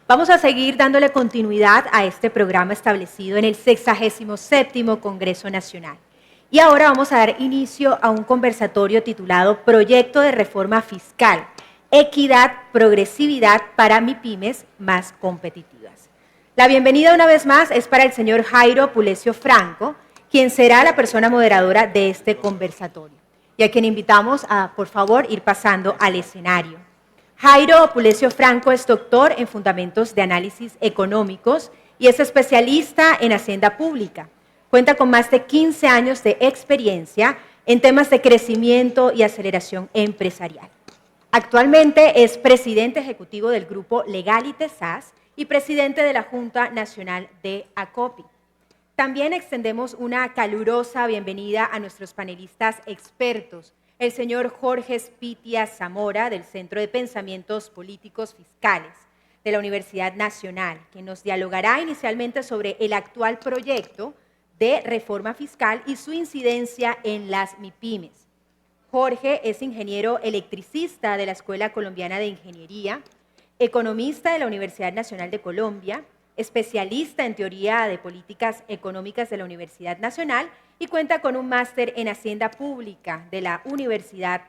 Vamos a seguir dándole continuidad a este programa establecido en el 67º Congreso Nacional. Y ahora vamos a dar inicio a un conversatorio titulado Proyecto de Reforma Fiscal, Equidad, Progresividad para MIPYMES más competitivas. La bienvenida una vez más es para el señor Jairo Pulesio Franco, quien será la persona moderadora de este conversatorio, y a quien invitamos a, por favor, ir pasando al escenario. Jairo Pulesio Franco es doctor en Fundamentos de Análisis Económicos y es especialista en Hacienda Pública. Cuenta con más de 15 años de experiencia en temas de crecimiento y aceleración empresarial. Actualmente es presidente ejecutivo del grupo Legalite SAS y presidente de la Junta Nacional de ACOPI. También extendemos una calurosa bienvenida a nuestros panelistas expertos, el señor Jorge Spitia Zamora, del Centro de Pensamientos Políticos Fiscales de la Universidad Nacional, que nos dialogará inicialmente sobre el actual proyecto de reforma fiscal y su incidencia en las MIPYMES. Jorge es ingeniero electricista de la Escuela Colombiana de Ingeniería, economista de la Universidad Nacional de Colombia, especialista en teoría de políticas económicas de la Universidad Nacional y cuenta con un máster en Hacienda Pública de la Universidad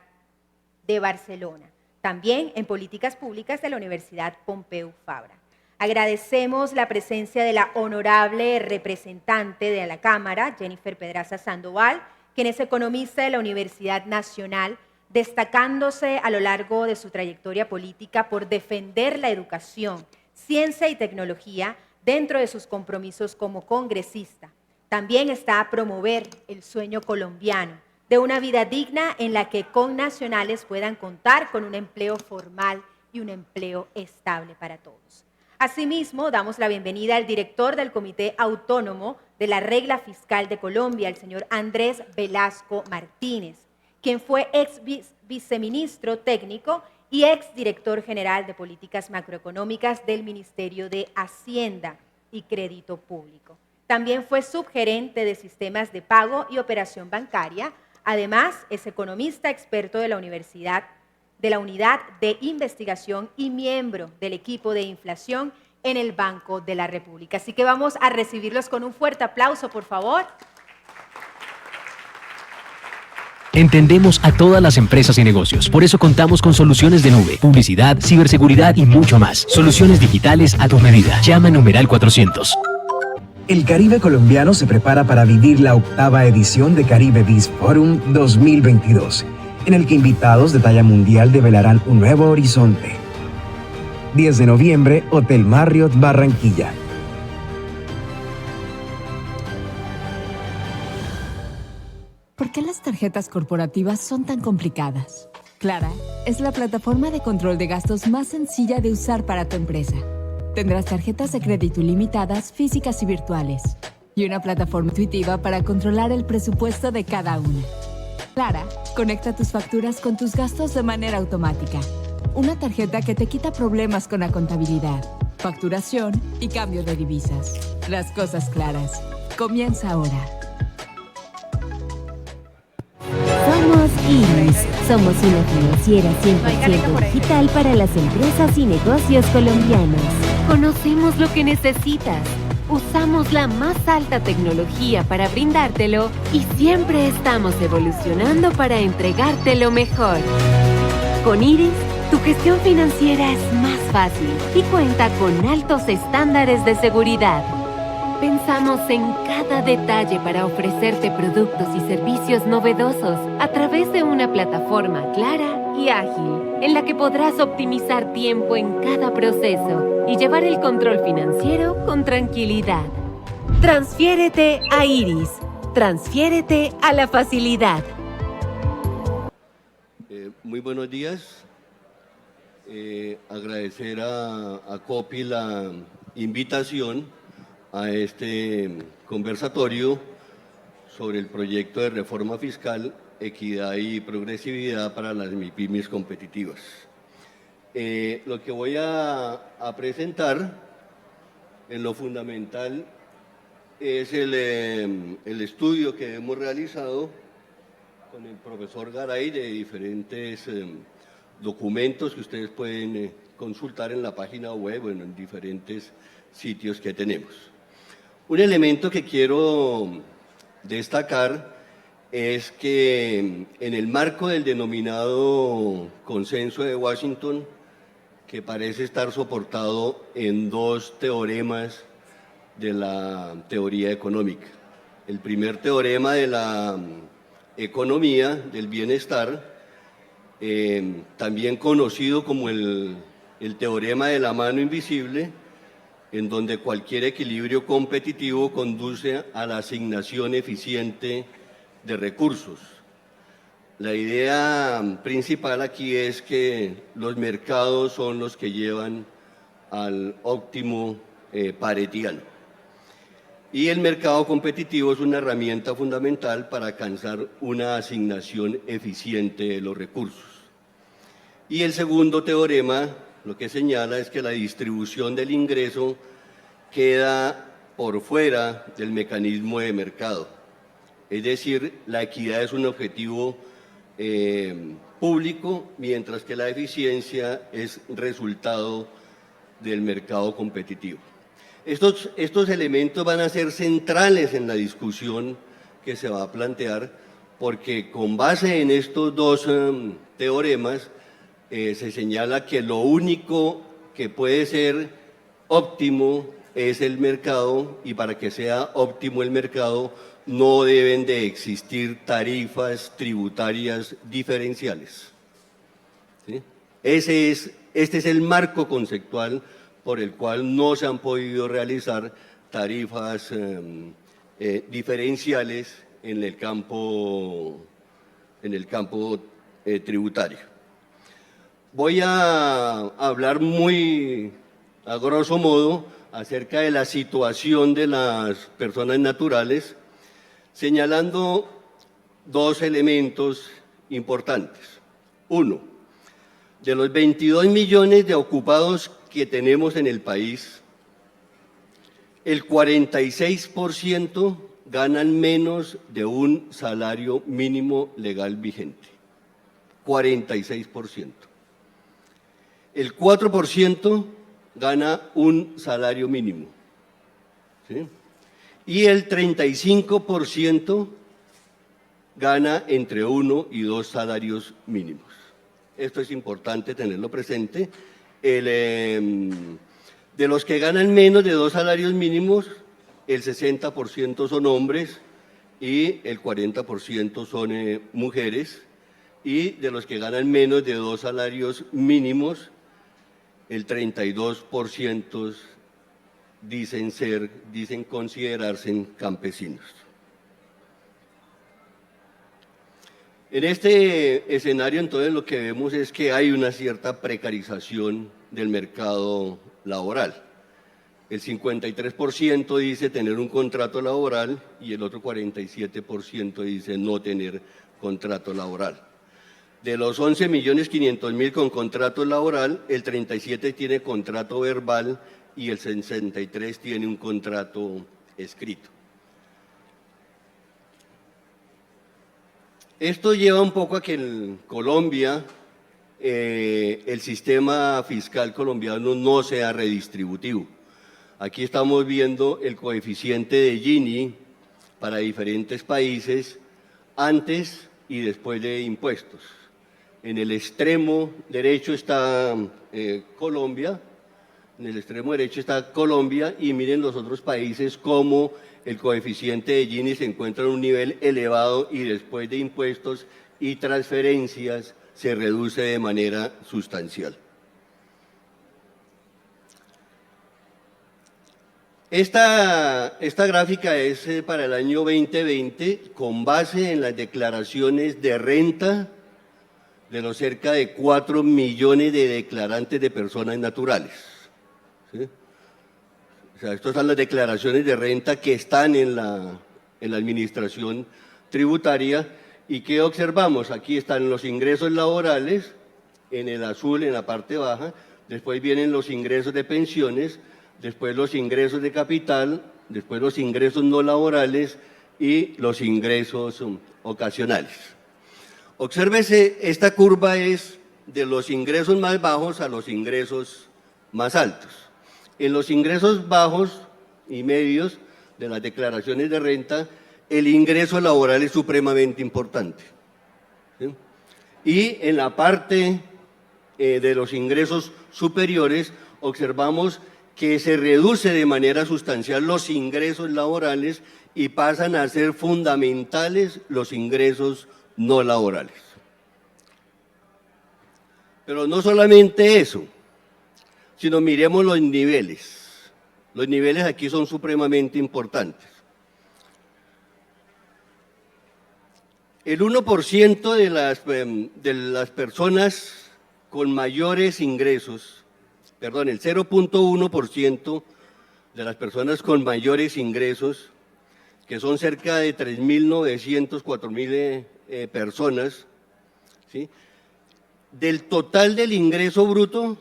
de Barcelona, también en políticas públicas de la Universidad Pompeu Fabra. Agradecemos la presencia de la honorable representante de la Cámara, Jennifer Pedraza Sandoval, quien es economista de la Universidad Nacional, destacándose a lo largo de su trayectoria política por defender la educación, ciencia y tecnología dentro de sus compromisos como congresista. También está a promover el sueño colombiano de una vida digna en la que connacionales puedan contar con un empleo formal y un empleo estable para todos. Asimismo, damos la bienvenida al director del Comité Autónomo de la Regla Fiscal de Colombia, el señor Andrés Velasco Martínez, quien fue ex viceministro técnico y exdirector general de Políticas Macroeconómicas del Ministerio de Hacienda y Crédito Público. También fue subgerente de Sistemas de Pago y Operación Bancaria. Además, es economista experto de la Unidad de Investigación y miembro del equipo de inflación en el Banco de la República. Así que vamos a recibirlos con un fuerte aplauso, por favor. Entendemos a todas las empresas y negocios, por eso contamos con soluciones de nube, publicidad, ciberseguridad y mucho más. Soluciones digitales a tu medida. Llama numeral 400. El Caribe colombiano se prepara para vivir la 8ª edición de Caribe Biz Forum 2022, en el que invitados de talla mundial develarán un nuevo horizonte. 10 de noviembre, Hotel Marriott, Barranquilla. ¿Por qué las tarjetas corporativas son tan complicadas? Clara es la plataforma de control de gastos más sencilla de usar para tu empresa. Tendrás tarjetas de crédito ilimitadas, físicas y virtuales, y una plataforma intuitiva para controlar el presupuesto de cada una. Clara conecta tus facturas con tus gastos de manera automática. Una tarjeta que te quita problemas con la contabilidad, facturación y cambio de divisas. Las cosas claras. Comienza ahora. Somos Iris. Somos una financiera 100% digital para las empresas y negocios colombianos. Conocemos lo que necesitas. Usamos la más alta tecnología para brindártelo y siempre estamos evolucionando para entregarte lo mejor. Con Iris, tu gestión financiera es más fácil y cuenta con altos estándares de seguridad. Pensamos en cada detalle para ofrecerte productos y servicios novedosos a través de una plataforma clara y ágil, en la que podrás optimizar tiempo en cada proceso y llevar el control financiero con tranquilidad. Transfiérete a Iris. Transfiérete a la facilidad. Muy buenos días. Agradecer a ACOPI la invitación a este conversatorio sobre el proyecto de reforma fiscal, equidad y progresividad para las MIPYMES competitivas. Lo que voy a presentar en lo fundamental es el estudio que hemos realizado con el profesor Garay de diferentes documentos que ustedes pueden consultar en la página web, bueno, en diferentes sitios que tenemos. Un elemento que quiero destacar es que en el marco del denominado Consenso de Washington, que parece estar soportado en dos teoremas de la teoría económica. El primer teorema de la economía del bienestar, también conocido como el teorema de la mano invisible, en donde cualquier equilibrio competitivo conduce a la asignación eficiente de recursos. La idea principal aquí es que los mercados son los que llevan al óptimo paretiano. Y el mercado competitivo es una herramienta fundamental para alcanzar una asignación eficiente de los recursos. Y el segundo teorema lo que señala es que la distribución del ingreso queda por fuera del mecanismo de mercado. Es decir, la equidad es un objetivo público, mientras que la eficiencia es resultado del mercado competitivo. Estos elementos van a ser centrales en la discusión que se va a plantear, porque con base en estos dos teoremas se señala que lo único que puede ser óptimo es el mercado, y para que sea óptimo el mercado no deben de existir tarifas tributarias diferenciales. ¿Sí? Este es el marco conceptual por el cual no se han podido realizar tarifas diferenciales en el campo tributario. Voy a hablar muy a grosso modo acerca de la situación de las personas naturales, señalando dos elementos importantes. Uno, de los 22 millones de ocupados que tenemos en el país, el 46% ganan menos de un salario mínimo legal vigente. 46%. El 4% gana un salario mínimo, ¿sí? Y el 35% gana entre 1 y 2 salarios mínimos. Esto es importante tenerlo presente. De los que ganan menos de 2 salarios mínimos, el 60% son hombres y el 40% son mujeres. Y de los que ganan menos de 2 salarios mínimos, el 32% dicen considerarse campesinos. En este escenario, entonces, lo que vemos es que hay una cierta precarización del mercado laboral. El 53% dice tener un contrato laboral y el otro 47% dice no tener contrato laboral. De los 11.500.000 con contrato laboral, el 37% tiene contrato verbal y el 63% tiene un contrato escrito. Esto lleva un poco a que en Colombia el sistema fiscal colombiano no sea redistributivo. Aquí estamos viendo el coeficiente de Gini para diferentes países antes y después de impuestos. En el extremo derecho está Colombia, y miren los otros países cómo el coeficiente de Gini se encuentra en un nivel elevado y después de impuestos y transferencias se reduce de manera sustancial. Esta gráfica es para el año 2020 con base en las declaraciones de renta de los cerca de 4 millones de declarantes de personas naturales. ¿Sí? O sea, estas son las declaraciones de renta que están en la administración tributaria. ¿Y qué observamos? Aquí están los ingresos laborales, en el azul, en la parte baja, después vienen los ingresos de pensiones, después los ingresos de capital, después los ingresos no laborales y los ingresos ocasionales. Obsérvese, esta curva es de los ingresos más bajos a los ingresos más altos. En los ingresos bajos y medios de las declaraciones de renta, el ingreso laboral es supremamente importante, ¿sí? Y en la parte de los ingresos superiores, observamos que se reduce de manera sustancial los ingresos laborales y pasan a ser fundamentales los ingresos no laborales. Pero no solamente eso, sino miremos los niveles. Los niveles aquí son supremamente importantes. El 1% de las personas con mayores ingresos, perdón, el 0.1% de las personas con mayores ingresos, que son cerca de 3.900, 4.000 personas, ¿sí? Del total del ingreso bruto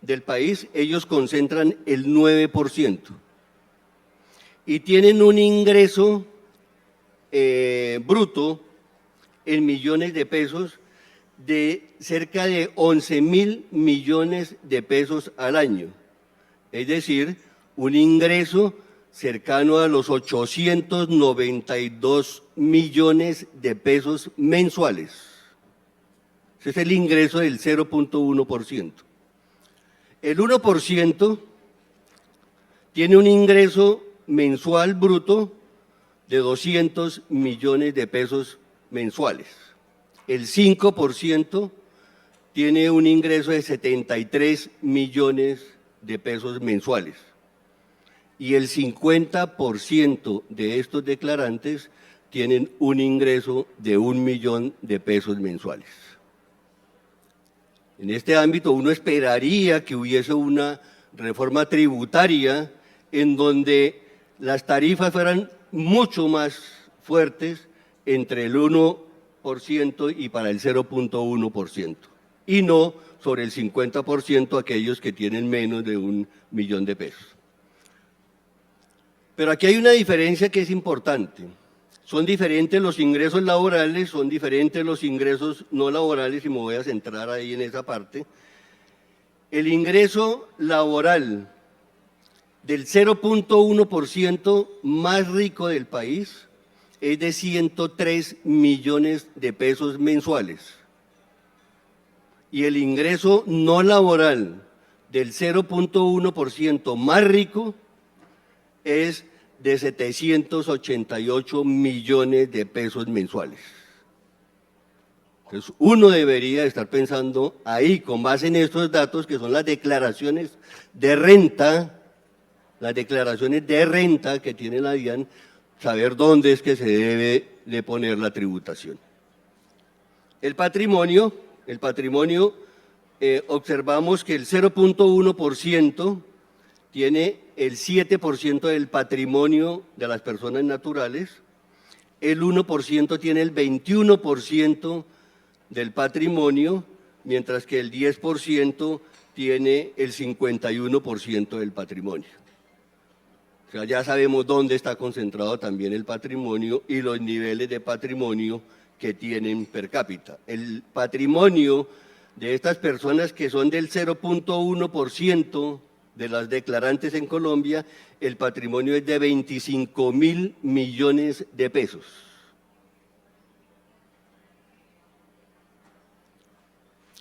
del país, ellos concentran el 9% y tienen un ingreso bruto en millones de pesos de cerca de 11.000 millones de pesos al año, es decir, un ingreso cercano a los 892 millones de pesos mensuales. Ese es el ingreso del 0.1%. El 1% tiene un ingreso mensual bruto de 200 millones de pesos mensuales. El 5% tiene un ingreso de 73 millones de pesos mensuales. Y el 50% de estos declarantes tienen un ingreso de 1 millón de pesos mensuales. En este ámbito uno esperaría que hubiese una reforma tributaria en donde las tarifas fueran mucho más fuertes entre el 1% y para el 0.1%, y no sobre el 50% aquellos que tienen menos de 1 millón de pesos. Pero aquí hay una diferencia que es importante. Son diferentes los ingresos laborales, son diferentes los ingresos no laborales, y me voy a centrar ahí en esa parte. El ingreso laboral del 0.1% más rico del país es de 103 millones de pesos mensuales. Y el ingreso no laboral del 0.1% más rico es de 788 millones de pesos mensuales. Entonces, uno debería estar pensando ahí, con base en estos datos que son las declaraciones de renta que tiene la DIAN, saber dónde es que se debe de poner la tributación. El patrimonio, observamos que el 0.1% tiene el 7% del patrimonio de las personas naturales, el 1% tiene el 21% del patrimonio, mientras que el 10% tiene el 51% del patrimonio. O sea, ya sabemos dónde está concentrado también el patrimonio y los niveles de patrimonio que tienen per cápita. El patrimonio de estas personas que son del 0.1% de las declarantes en Colombia, el patrimonio es de 25.000 millones de pesos.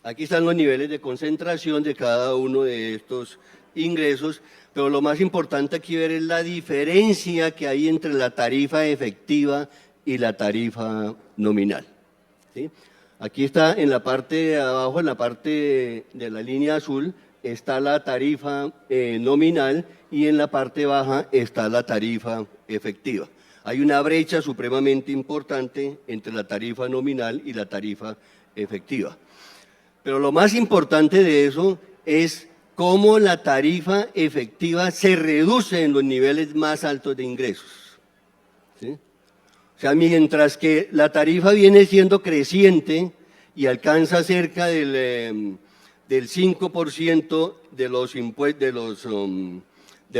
Aquí están los niveles de concentración de cada uno de estos ingresos, pero lo más importante aquí ver es la diferencia que hay entre la tarifa efectiva y la tarifa nominal, ¿sí? Aquí está en la parte de abajo, en la parte de la línea azul, está la tarifa nominal, y en la parte baja está la tarifa efectiva. Hay una brecha supremamente importante entre la tarifa nominal y la tarifa efectiva. Pero lo más importante de eso es cómo la tarifa efectiva se reduce en los niveles más altos de ingresos, ¿sí? O sea, mientras que la tarifa viene siendo creciente y alcanza cerca del 5% de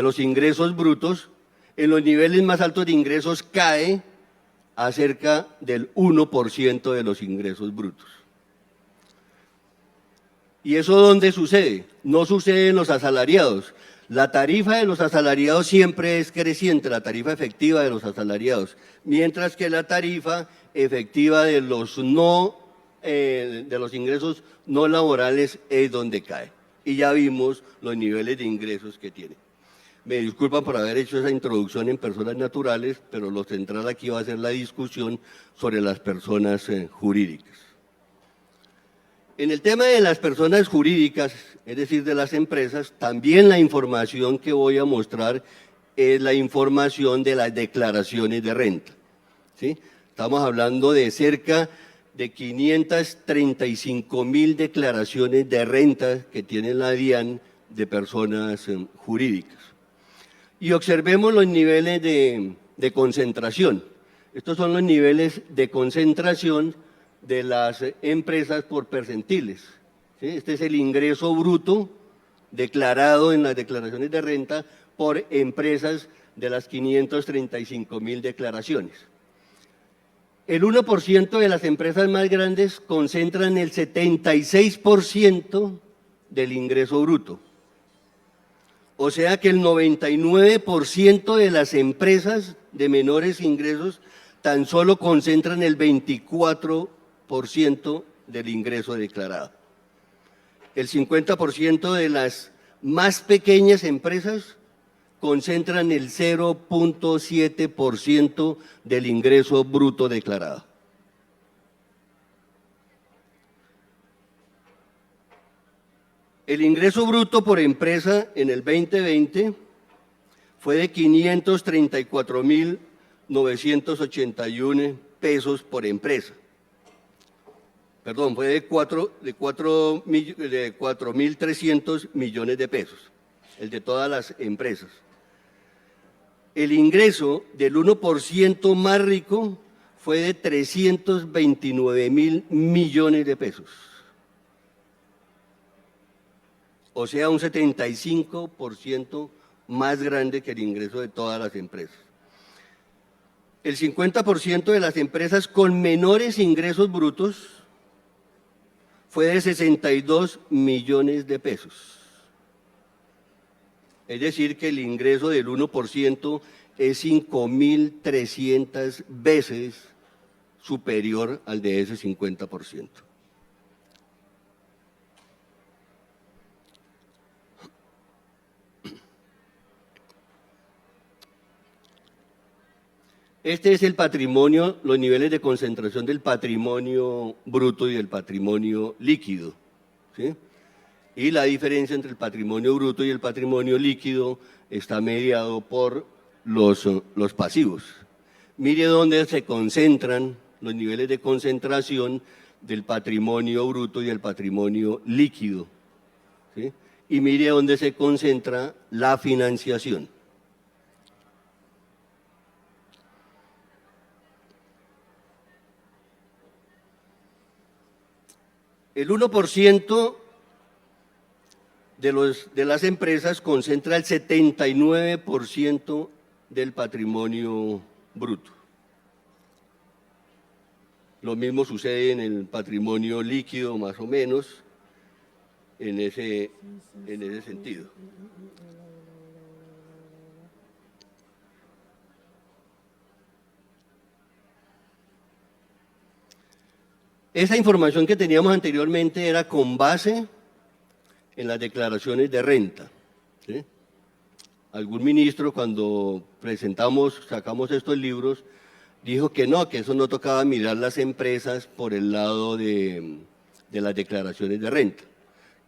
los ingresos brutos, en los niveles más altos de ingresos cae a cerca del 1% de los ingresos brutos. ¿Y eso dónde sucede? No sucede en los asalariados. La tarifa de los asalariados siempre es creciente, la tarifa efectiva de los asalariados, mientras que la tarifa efectiva de los ingresos no laborales es donde cae. Y ya vimos los niveles de ingresos que tiene. Me disculpan por haber hecho esa introducción en personas naturales, pero lo central aquí va a ser la discusión sobre las personas jurídicas. En el tema de las personas jurídicas, es decir, de las empresas, también la información que voy a mostrar es la información de las declaraciones de renta, ¿sí? Estamos hablando de cerca de 535.000 declaraciones de renta que tiene la DIAN de personas jurídicas. Y observemos los niveles de concentración. Estos son los niveles de concentración de las empresas por percentiles, ¿sí? Este es el ingreso bruto declarado en las declaraciones de renta por empresas de las 535.000 declaraciones. El 1% de las empresas más grandes concentran el 76% del ingreso bruto. O sea que el 99% de las empresas de menores ingresos tan solo concentran el 24% del ingreso declarado. El 50% de las más pequeñas empresas concentran el 0.7% del ingreso bruto declarado. El ingreso bruto por empresa en el 2020 fue de 534.981 pesos por empresa. Perdón, fue de 4.300 millones de pesos, el de todas las empresas. El ingreso del 1% más rico fue de 329.000 millones de pesos. O sea, un 75% más grande que el ingreso de todas las empresas. El 50% de las empresas con menores ingresos brutos fue de 62 millones de pesos. Es decir, que el ingreso del 1% es 5.300 veces superior al de ese 50%. Este es el patrimonio, los niveles de concentración del patrimonio bruto y del patrimonio líquido, ¿sí? Y la diferencia entre el patrimonio bruto y el patrimonio líquido está mediado por los pasivos. Mire dónde se concentran los niveles de concentración del patrimonio bruto y el patrimonio líquido, ¿sí? Y mire dónde se concentra la financiación. El 1% de las empresas concentra el 79% del patrimonio bruto. Lo mismo sucede en el patrimonio líquido, más o menos, en ese sentido. Esa información que teníamos anteriormente era con base en las declaraciones de renta, ¿sí? Algún ministro, cuando sacamos estos libros, dijo que no, que eso no tocaba mirar las empresas por el lado de las declaraciones de renta,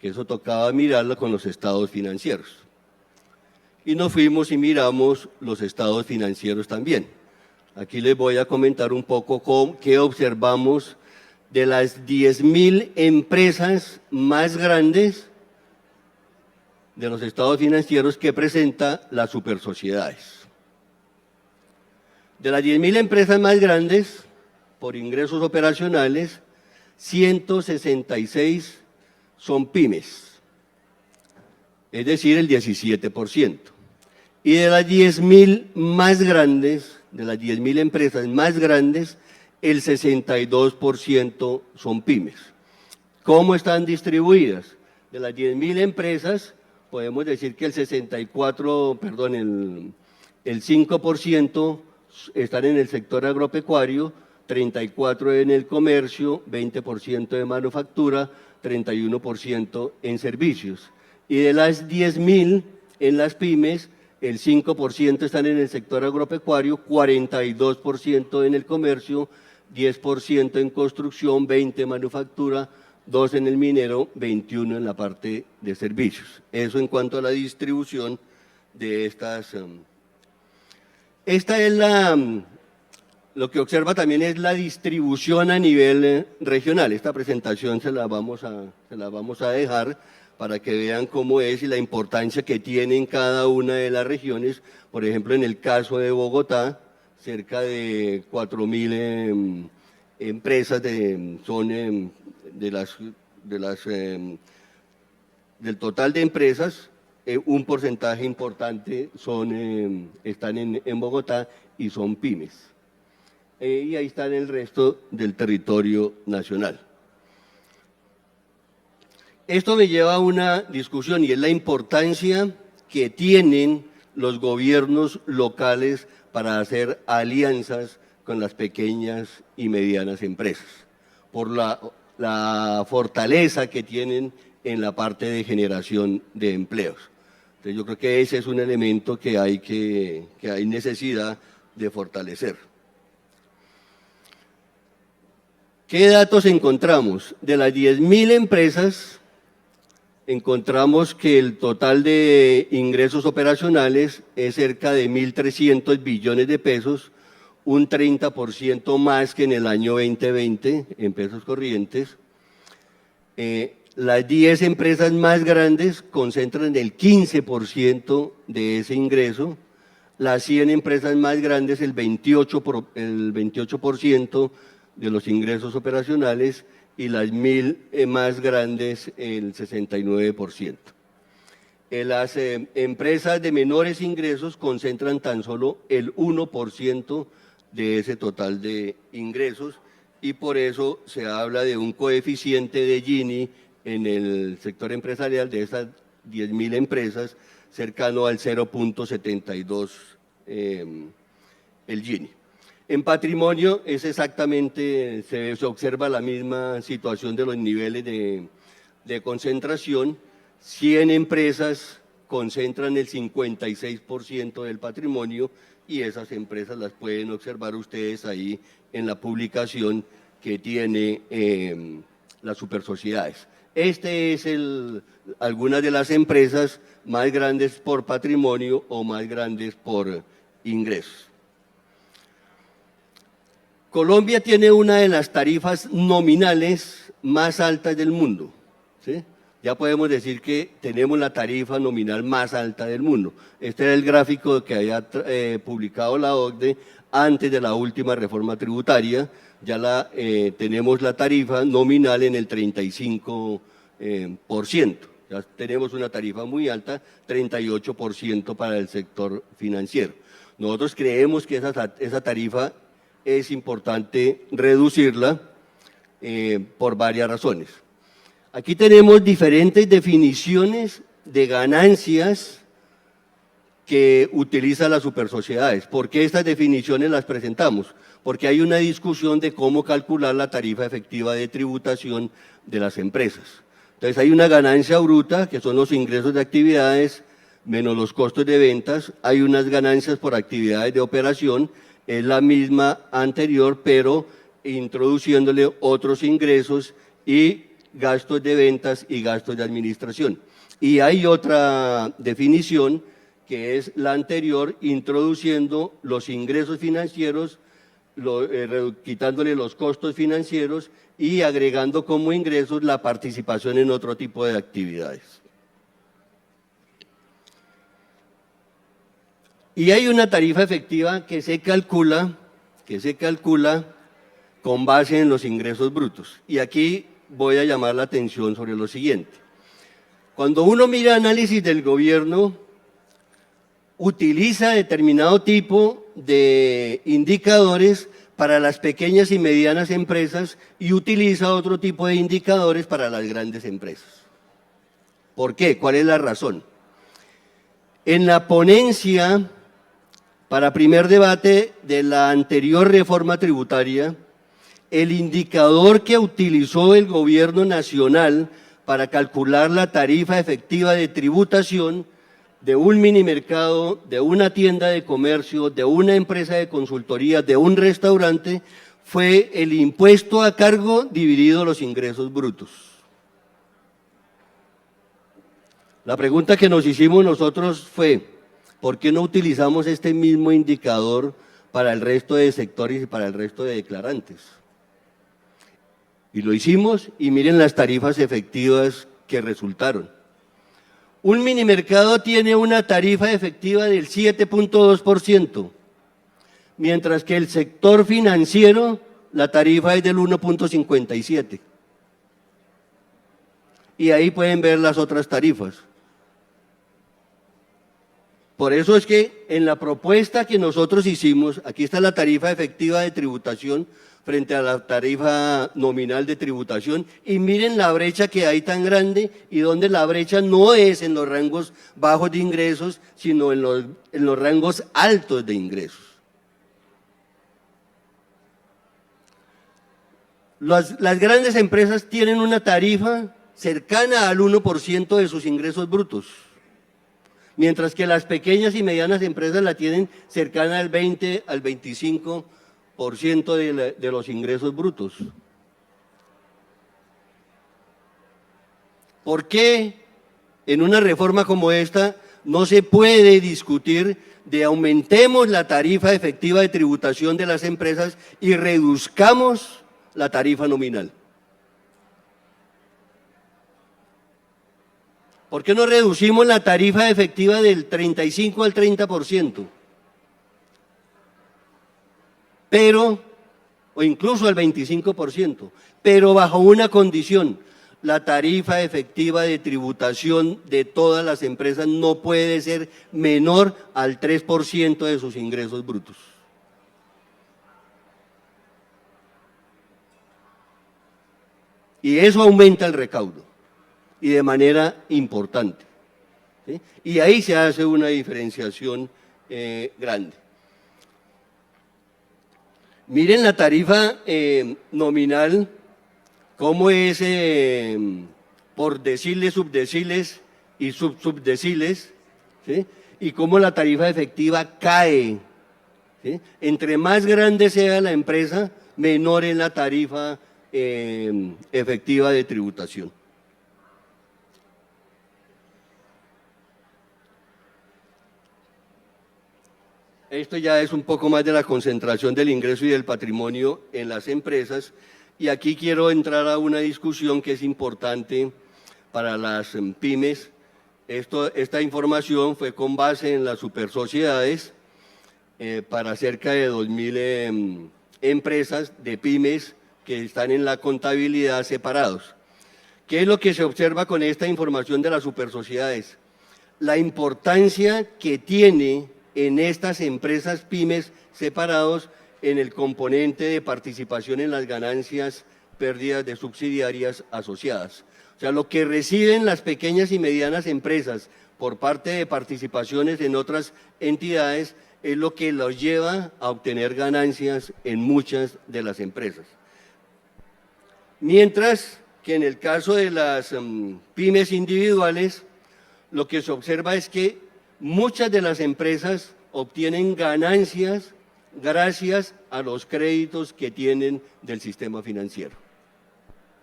que eso tocaba mirarlo con los estados financieros. Y nos fuimos y miramos los estados financieros también. Aquí les voy a comentar un poco qué observamos de las 10.000 empresas más grandes de los estados financieros que presenta las supersociedades. De las 10.000 empresas más grandes, por ingresos operacionales, 166 son pymes, es decir, el 17%. Y de las 10.000 más grandes, de las 10.000 empresas más grandes, el 62% son pymes. ¿Cómo están distribuidas? De las 10.000 empresas, podemos decir que el 5% están en el sector agropecuario, 34% en el comercio, 20% de manufactura, 31% en servicios. Y de las 10.000 en las pymes, el 5% están en el sector agropecuario, 42% en el comercio, 10% en construcción, 20% en manufactura, 2% en el minero, 21% en la parte de servicios. Eso en cuanto a la distribución de estas. Esta es lo que observa también es la distribución a nivel regional. Esta presentación se la vamos a dejar para que vean cómo es y la importancia que tiene en cada una de las regiones. Por ejemplo, en el caso de Bogotá, cerca de 4.000 empresas son del total de empresas, un porcentaje importante están en Bogotá y son pymes. Y ahí están el resto del territorio nacional. Esto me lleva a una discusión y es la importancia que tienen los gobiernos locales para hacer alianzas con las pequeñas y medianas empresas, por la fortaleza que tienen en la parte de generación de empleos. Entonces yo creo que ese es un elemento que hay necesidad de fortalecer. ¿Qué datos encontramos? De las 10.000 empresas, encontramos que el total de ingresos operacionales es cerca de 1.300 billones de pesos, un 30% más que en el año 2020 en pesos corrientes. Las 10 empresas más grandes concentran el 15% de ese ingreso, las 100 empresas más grandes el 28% de los ingresos operacionales y las 1.000 más grandes el 69%. Las empresas de menores ingresos concentran tan solo el 1% de ese total de ingresos y por eso se habla de un coeficiente de Gini en el sector empresarial de esas 10.000 empresas cercano al 0.72 el Gini. En patrimonio es exactamente, se observa la misma situación de los niveles de concentración. 100 empresas concentran el 56% del patrimonio y esas empresas las pueden observar ustedes ahí en la publicación que tiene las supersociedades. Este es algunas de las empresas más grandes por patrimonio o más grandes por ingresos. Colombia tiene una de las tarifas nominales más altas del mundo, ¿sí? Ya podemos decir que tenemos la tarifa nominal más alta del mundo. Este era el gráfico que había publicado la OCDE antes de la última reforma tributaria. Ya tenemos la tarifa nominal en el 35%. Ya tenemos una tarifa muy alta, 38% para el sector financiero. Nosotros creemos que esa tarifa es importante reducirla por varias razones. Aquí tenemos diferentes definiciones de ganancias que utilizan las supersociedades. ¿Por qué estas definiciones las presentamos? Porque hay una discusión de cómo calcular la tarifa efectiva de tributación de las empresas. Entonces hay una ganancia bruta, que son los ingresos de actividades menos los costos de ventas. Hay unas ganancias por actividades de operación, es la misma anterior, pero introduciéndole otros ingresos y gastos de ventas y gastos de administración. Y hay otra definición que es la anterior, introduciendo los ingresos financieros, quitándole los costos financieros y agregando como ingresos la participación en otro tipo de actividades. Y hay una tarifa efectiva que se calcula con base en los ingresos brutos. Y aquí voy a llamar la atención sobre lo siguiente. Cuando uno mira análisis del gobierno, utiliza determinado tipo de indicadores para las pequeñas y medianas empresas y utiliza otro tipo de indicadores para las grandes empresas. ¿Por qué? ¿Cuál es la razón? En la ponencia para primer debate de la anterior reforma tributaria, el indicador que utilizó el gobierno nacional para calcular la tarifa efectiva de tributación de un minimercado, de una tienda de comercio, de una empresa de consultoría, de un restaurante, fue el impuesto a cargo dividido los ingresos brutos. La pregunta que nos hicimos nosotros fue, ¿por qué no utilizamos este mismo indicador para el resto de sectores y para el resto de declarantes? Y lo hicimos y miren las tarifas efectivas que resultaron. Un minimercado tiene una tarifa efectiva del 7.2%, mientras que el sector financiero, la tarifa es del 1.57%. Y ahí pueden ver las otras tarifas. Por eso es que en la propuesta que nosotros hicimos, aquí está la tarifa efectiva de tributación frente a la tarifa nominal de tributación, y miren la brecha que hay tan grande, y donde la brecha no es en los rangos bajos de ingresos, sino en los rangos altos de ingresos. Las grandes empresas tienen una tarifa cercana al 1% de sus ingresos brutos, mientras que las pequeñas y medianas empresas la tienen cercana al 20 al 25% de los ingresos brutos. ¿Por qué en una reforma como esta no se puede discutir de aumentemos la tarifa efectiva de tributación de las empresas y reduzcamos la tarifa nominal? ¿Por qué no reducimos la tarifa efectiva del 35 al 30%? O incluso al 25%, pero bajo una condición: la tarifa efectiva de tributación de todas las empresas no puede ser menor al 3% de sus ingresos brutos. Y eso aumenta el recaudo, y de manera importante, ¿sí? Y ahí se hace una diferenciación grande. Miren la tarifa nominal, cómo es por deciles, subdeciles y subdeciles, ¿sí? Y cómo la tarifa efectiva cae, ¿sí? Entre más grande sea la empresa, menor es la tarifa efectiva de tributación. Esto ya es un poco más de la concentración del ingreso y del patrimonio en las empresas, y aquí quiero entrar a una discusión que es importante para las pymes. Esta información fue con base en las supersociedades para cerca de 2.000 empresas de pymes que están en la contabilidad separados. ¿Qué es lo que se observa con esta información de las supersociedades? La importancia que tiene en estas empresas pymes separados en el componente de participación en las ganancias, pérdidas de subsidiarias asociadas. O sea, lo que reciben las pequeñas y medianas empresas por parte de participaciones en otras entidades es lo que los lleva a obtener ganancias en muchas de las empresas. Mientras que en el caso de las pymes individuales, lo que se observa es que muchas de las empresas obtienen ganancias gracias a los créditos que tienen del sistema financiero,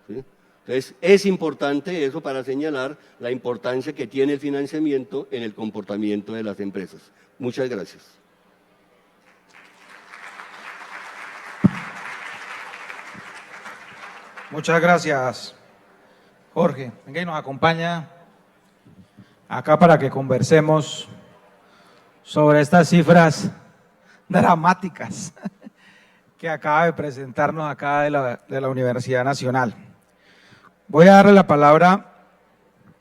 ¿sí? Entonces, es importante eso para señalar la importancia que tiene el financiamiento en el comportamiento de las empresas. Muchas gracias. Muchas gracias, Jorge. Venga y nos acompaña acá para que conversemos sobre estas cifras dramáticas que acaba de presentarnos acá de la Universidad Nacional. Voy a darle la palabra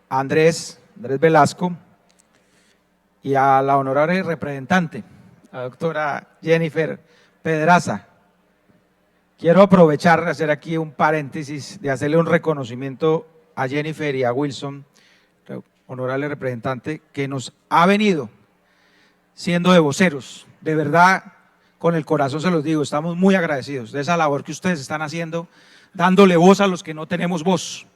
a Andrés Velasco y a la honorable representante, la doctora Jennifer Pedraza. Quiero aprovechar de hacer aquí un paréntesis, de hacerle un reconocimiento a Jennifer y a Wilson, honorable representante, que nos ha venido siendo de voceros. De verdad, con el corazón se los digo, estamos muy agradecidos de esa labor que ustedes están haciendo, dándole voz a los que no tenemos voz,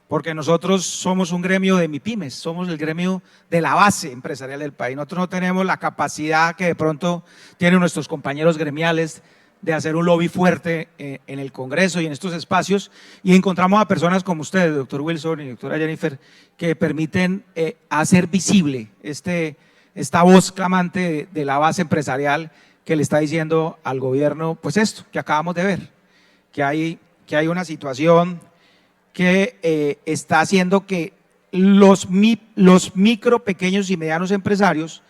porque nosotros somos un gremio de MIPYMES, somos el gremio de la base empresarial del país. Nosotros no tenemos la capacidad que de pronto tienen nuestros compañeros gremiales de hacer un lobby fuerte en el Congreso y en estos espacios, y encontramos a personas como ustedes, doctor Wilson y doctora Jennifer, que permiten hacer visible esta voz clamante de la base empresarial que le está diciendo al gobierno, pues esto que acabamos de ver, que hay una situación que está haciendo que los micro, pequeños y medianos empresarios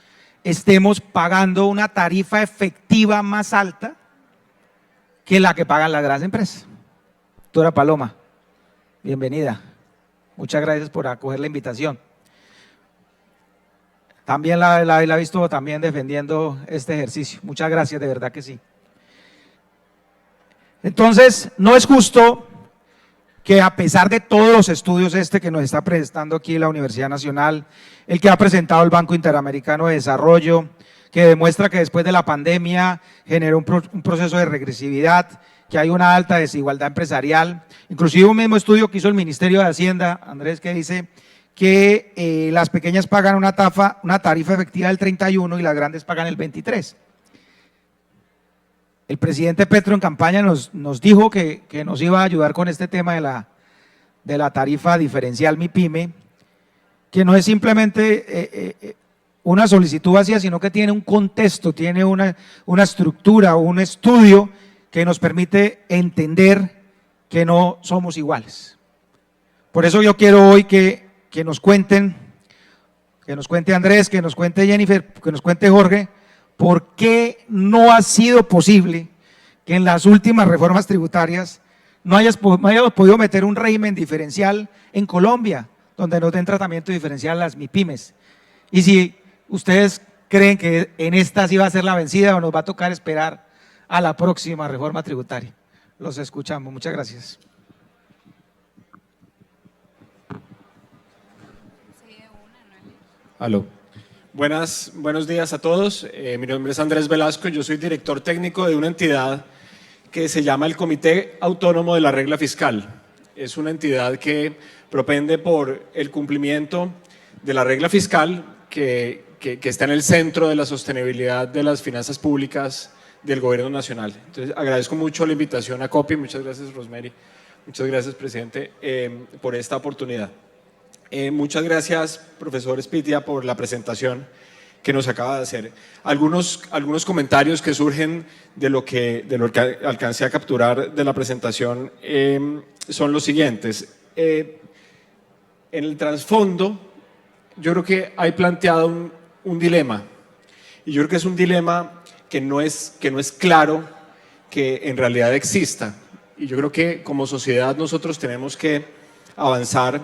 estemos pagando una tarifa efectiva más alta que la que pagan las grandes empresas. Doctora Paloma, bienvenida. Muchas gracias por acoger la invitación. También la he visto también defendiendo este ejercicio. Muchas gracias, de verdad que sí. Entonces, no es justo que a pesar de todos los estudios que nos está presentando aquí la Universidad Nacional, el que ha presentado el Banco Interamericano de Desarrollo, que demuestra que después de la pandemia generó un proceso de regresividad, que hay una alta desigualdad empresarial, inclusive un mismo estudio que hizo el Ministerio de Hacienda, Andrés, que dice que las pequeñas pagan una tarifa efectiva del 31 y las grandes pagan el 23. El presidente Petro en campaña nos dijo que nos iba a ayudar con este tema de la tarifa diferencial MIPYME, que no es simplemente una solicitud vacía, sino que tiene un contexto, tiene una estructura, un estudio que nos permite entender que no somos iguales. Por eso yo quiero hoy que nos cuente Andrés, que nos cuente Jennifer, que nos cuente Jorge, por qué no ha sido posible que en las últimas reformas tributarias no hayamos podido meter un régimen diferencial en Colombia, donde nos den tratamiento diferencial a las MIPYMES. Y si ustedes creen que en esta sí va a ser la vencida o nos va a tocar esperar a la próxima reforma tributaria. Los escuchamos. Muchas gracias. Aló. Buenos días a todos. Mi nombre es Andrés Velasco, yo soy director técnico de una entidad que se llama el Comité Autónomo de la Regla Fiscal. Es una entidad que propende por el cumplimiento de la regla fiscal que está en el centro de la sostenibilidad de las finanzas públicas del Gobierno Nacional. Entonces, agradezco mucho la invitación a COPI, muchas gracias Rosemary, muchas gracias presidente por esta oportunidad. Muchas gracias, profesor Spitia, por la presentación que nos acaba de hacer. Algunos comentarios que surgen de lo que alcancé a capturar de la presentación son los siguientes. En el trasfondo, yo creo que hay planteado un dilema, y yo creo que es un dilema que no es claro que en realidad exista, y yo creo que como sociedad nosotros tenemos que avanzar,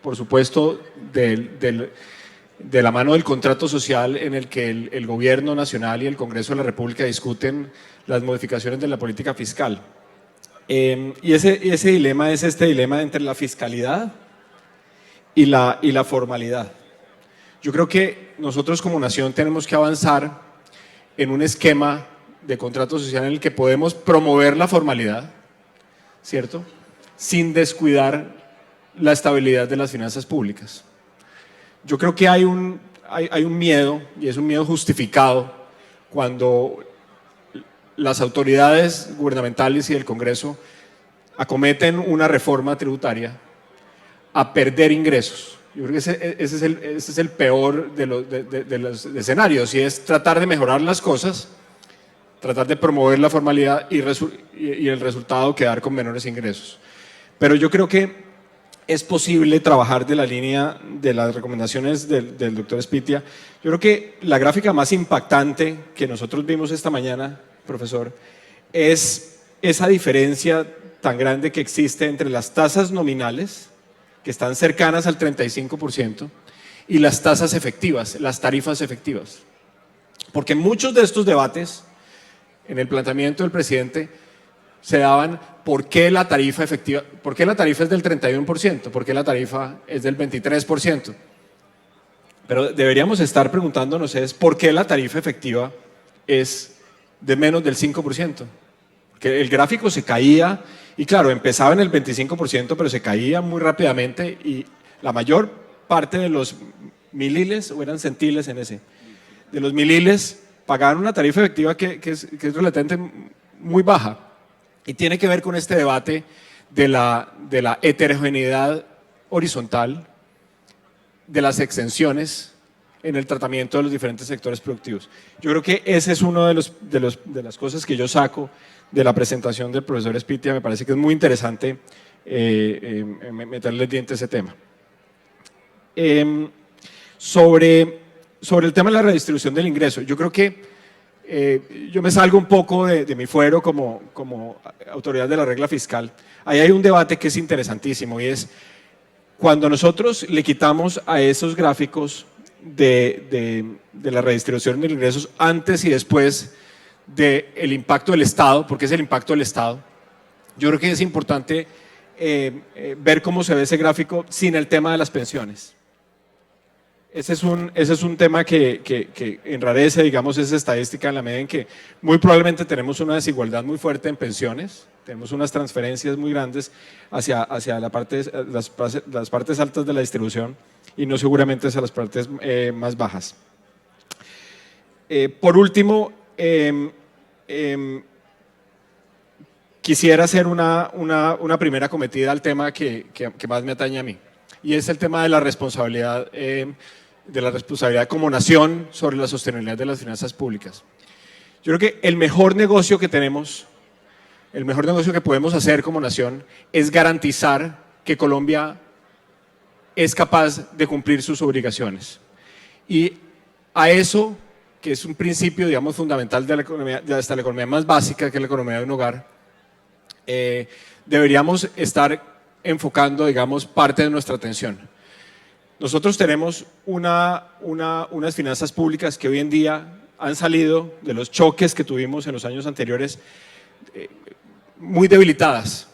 por supuesto, de la mano del contrato social en el que el Gobierno Nacional y el Congreso de la República discuten las modificaciones de la política fiscal. Y ese dilema es este dilema entre la fiscalidad y la formalidad. Yo creo que nosotros como nación tenemos que avanzar en un esquema de contrato social en el que podemos promover la formalidad, ¿cierto?, sin descuidar la estabilidad de las finanzas públicas. Yo creo que hay un miedo, y es un miedo justificado, cuando las autoridades gubernamentales y del Congreso acometen una reforma tributaria a perder ingresos. Yo creo que ese es el peor de los escenarios, y es tratar de mejorar las cosas, tratar de promover la formalidad y el resultado quedar con menores ingresos. Pero yo creo que es posible trabajar de la línea de las recomendaciones del doctor Spitia. Yo creo que la gráfica más impactante que nosotros vimos esta mañana, profesor, es esa diferencia tan grande que existe entre las tasas nominales, que están cercanas al 35%, y las tasas efectivas, las tarifas efectivas. Porque muchos de estos debates, en el planteamiento del presidente, se daban por qué la tarifa efectiva, por qué la tarifa es del 31%, por qué la tarifa es del 23%. Pero deberíamos estar preguntándonos es ¿por qué la tarifa efectiva es de menos del 5%? Que el gráfico se caía y claro, empezaba en el 25%, pero se caía muy rápidamente y la mayor parte de los mililes, o eran centiles en ese, de los mililes pagaban una tarifa efectiva que es relativamente muy baja y tiene que ver con este debate de la heterogeneidad horizontal, de las exenciones en el tratamiento de los diferentes sectores productivos. Yo creo que ese es uno de las cosas que yo saco de la presentación del profesor Espitia. Me parece que es muy interesante meterle diente a ese tema. Sobre el tema de la redistribución del ingreso, yo creo que yo me salgo un poco de mi fuero como autoridad de la regla fiscal. Ahí hay un debate que es interesantísimo y es cuando nosotros le quitamos a esos gráficos de la redistribución de ingresos antes y después del impacto del Estado, porque es el impacto del Estado, yo creo que es importante ver cómo se ve ese gráfico sin el tema de las pensiones. Ese es un tema que enrarece, digamos, esa estadística en la medida en que muy probablemente tenemos una desigualdad muy fuerte en pensiones, tenemos unas transferencias muy grandes hacia las partes altas de la distribución y no seguramente hacia las partes más bajas. Por último, quisiera hacer una primera cometida al tema que más me atañe a mí, y es el tema de la responsabilidad como nación sobre la sostenibilidad de las finanzas públicas. Yo creo que el mejor negocio que tenemos, el mejor negocio que podemos hacer como nación es garantizar que Colombia es capaz de cumplir sus obligaciones. Y a eso, que es un principio, digamos, fundamental de la economía, hasta la economía más básica, que es la economía de un hogar, deberíamos estar enfocando, digamos, parte de nuestra atención. Nosotros tenemos unas finanzas públicas que hoy en día han salido de los choques que tuvimos en los años anteriores muy debilitadas.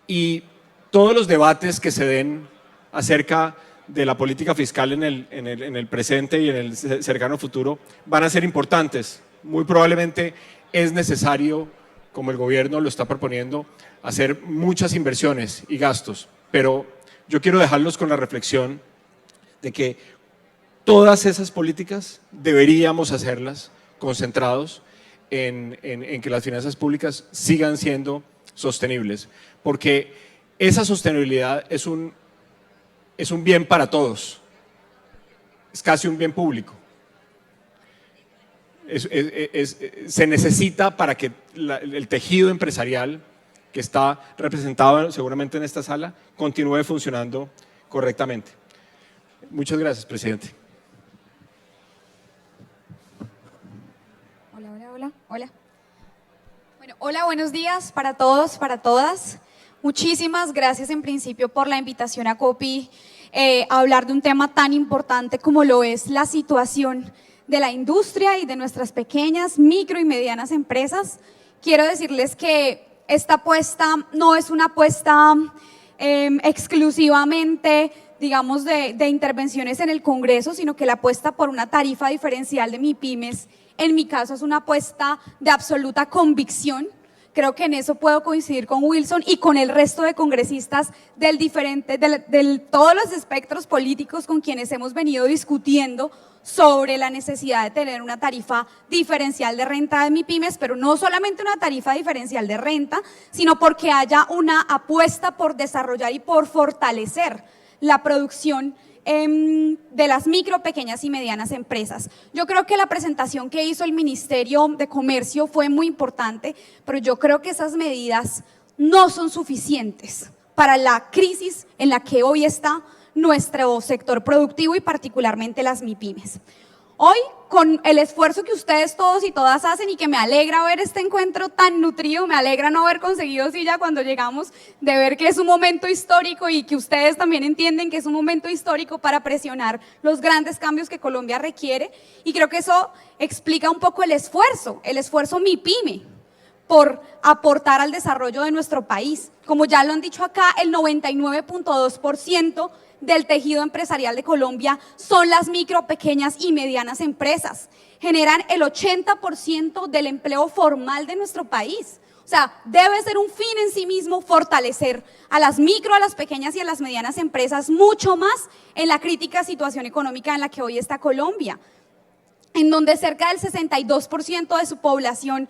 Y todos los debates que se den acerca de la política fiscal en el presente y en el cercano futuro van a ser importantes. Muy probablemente es necesario, como el gobierno lo está proponiendo, hacer muchas inversiones y gastos, pero yo quiero dejarlos con la reflexión de que todas esas políticas deberíamos hacerlas concentrados en que las finanzas públicas sigan siendo sostenibles, porque esa sostenibilidad es un bien para todos, es casi un bien público. Se necesita para que el tejido empresarial que está representado seguramente en esta sala continúe funcionando correctamente. Muchas gracias, presidente. Hola. Bueno, hola, buenos días para todos, para todas. Muchísimas gracias en principio por la invitación a COPI a hablar de un tema tan importante como lo es la situación de la industria y de nuestras pequeñas, micro y medianas empresas. Quiero decirles que esta apuesta no es una apuesta exclusivamente, digamos, de intervenciones en el Congreso, sino que la apuesta por una tarifa diferencial de MIPYMES, en mi caso, es una apuesta de absoluta convicción. Creo que en eso puedo coincidir con Wilson y con el resto de congresistas de todos los espectros políticos con quienes hemos venido discutiendo sobre la necesidad de tener una tarifa diferencial de renta de MIPYMES, pero no solamente una tarifa diferencial de renta, sino porque haya una apuesta por desarrollar y por fortalecer la producción de las micro, pequeñas y medianas empresas. Yo creo que la presentación que hizo el Ministerio de Comercio fue muy importante, pero yo creo que esas medidas no son suficientes para la crisis en la que hoy está nuestro sector productivo y particularmente las MIPYMES. Hoy, con el esfuerzo que ustedes todos y todas hacen y que me alegra ver este encuentro tan nutrido, me alegra no haber conseguido silla cuando llegamos, de ver que es un momento histórico y que ustedes también entienden que es un momento histórico para presionar los grandes cambios que Colombia requiere, y creo que eso explica un poco el esfuerzo MIPYME por aportar al desarrollo de nuestro país. Como ya lo han dicho acá, el 99.2% del tejido empresarial de Colombia son las micro, pequeñas y medianas empresas. Generan el 80% del empleo formal de nuestro país. O sea, debe ser un fin en sí mismo fortalecer a las micro, a las pequeñas y a las medianas empresas, mucho más en la crítica situación económica en la que hoy está Colombia, en donde cerca del 62% de su población,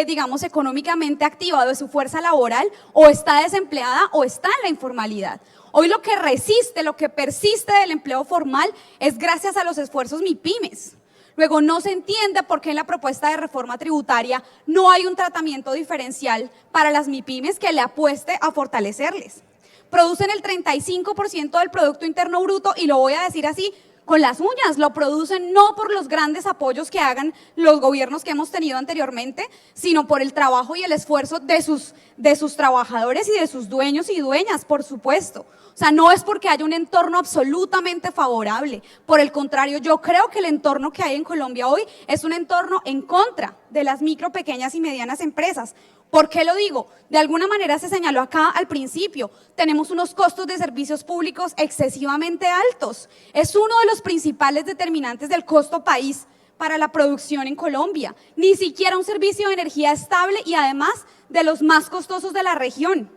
digamos, económicamente activa, de su fuerza laboral, o está desempleada o está en la informalidad. Hoy lo que resiste, lo que persiste del empleo formal es gracias a los esfuerzos MIPYMES. Luego, no se entiende por qué en la propuesta de reforma tributaria no hay un tratamiento diferencial para las MIPYMES que le apueste a fortalecerles. Producen el 35% del Producto Interno Bruto, y lo voy a decir así, con las uñas. Lo producen no por los grandes apoyos que hagan los gobiernos que hemos tenido anteriormente, sino por el trabajo y el esfuerzo de sus trabajadores y de sus dueños y dueñas, por supuesto. O sea, no es porque haya un entorno absolutamente favorable. Por el contrario, yo creo que el entorno que hay en Colombia hoy es un entorno en contra de las micro, pequeñas y medianas empresas. ¿Por qué lo digo? De alguna manera se señaló acá al principio, tenemos unos costos de servicios públicos excesivamente altos. Es uno de los principales determinantes del costo país para la producción en Colombia. Ni siquiera un servicio de energía estable y además de los más costosos de la región.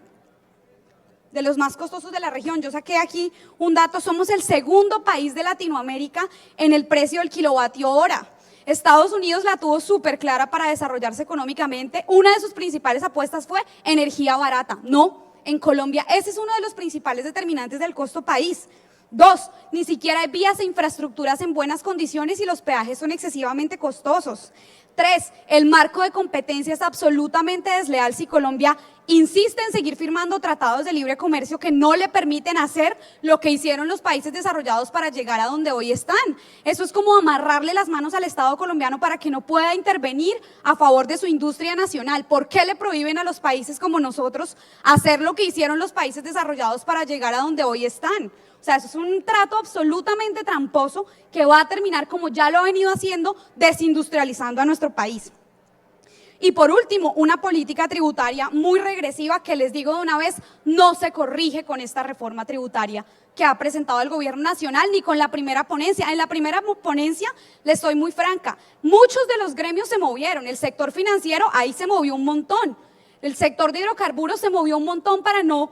Yo saqué aquí un dato, somos el segundo país de Latinoamérica en el precio del kilovatio hora. Estados Unidos la tuvo súper clara para desarrollarse económicamente. Una de sus principales apuestas fue energía barata. No, en Colombia ese es uno de los principales determinantes del costo país. 2, ni siquiera hay vías e infraestructuras en buenas condiciones y los peajes son excesivamente costosos. 3, el marco de competencia es absolutamente desleal si Colombia insiste en seguir firmando tratados de libre comercio que no le permiten hacer lo que hicieron los países desarrollados para llegar a donde hoy están. Eso es como amarrarle las manos al Estado colombiano para que no pueda intervenir a favor de su industria nacional. ¿Por qué le prohíben a los países como nosotros hacer lo que hicieron los países desarrollados para llegar a donde hoy están? O sea, eso es un trato absolutamente tramposo que va a terminar, como ya lo ha venido haciendo, desindustrializando a nuestro país. Y por último, una política tributaria muy regresiva que, les digo de una vez, no se corrige con esta reforma tributaria que ha presentado el gobierno nacional ni con la primera ponencia. En la primera ponencia, les soy muy franca, muchos de los gremios se movieron, el sector financiero ahí se movió un montón, el sector de hidrocarburos se movió un montón para no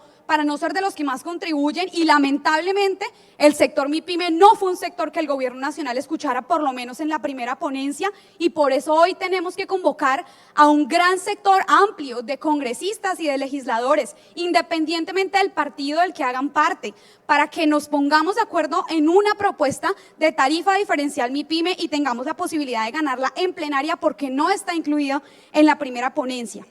ser de los que más contribuyen, y lamentablemente el sector MIPYME no fue un sector que el gobierno nacional escuchara, por lo menos en la primera ponencia, y por eso hoy tenemos que convocar a un gran sector amplio de congresistas y de legisladores, independientemente del partido del que hagan parte, para que nos pongamos de acuerdo en una propuesta de tarifa diferencial MIPYME y tengamos la posibilidad de ganarla en plenaria, porque no está incluida en la primera ponencia.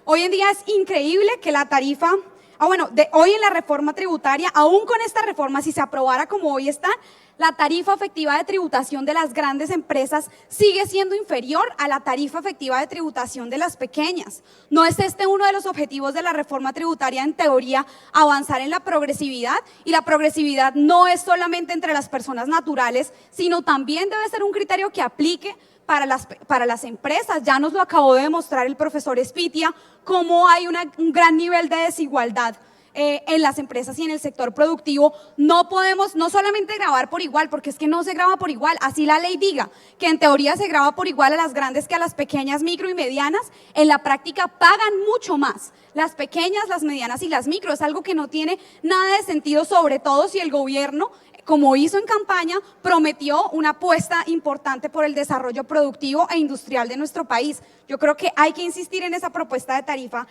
Hoy en día es increíble que la tarifa, hoy en la reforma tributaria, aún con esta reforma, si se aprobara como hoy está, la tarifa efectiva de tributación de las grandes empresas sigue siendo inferior a la tarifa efectiva de tributación de las pequeñas. ¿No es este uno de los objetivos de la reforma tributaria, en teoría, avanzar en la progresividad? Y la progresividad no es solamente entre las personas naturales, sino también debe ser un criterio que aplique para las empresas. Ya nos lo acabó de demostrar el profesor Espitia, cómo hay un gran nivel de desigualdad en las empresas y en el sector productivo. No podemos no solamente grabar por igual, porque es que no se graba por igual, así la ley diga que en teoría se graba por igual a las grandes que a las pequeñas, micro y medianas, en la práctica pagan mucho más las pequeñas, las medianas y las micro. Es algo que no tiene nada de sentido, sobre todo si el gobierno, como hizo en campaña, prometió una apuesta importante por el desarrollo productivo e industrial de nuestro país. Yo creo que hay que insistir en esa propuesta de tarifa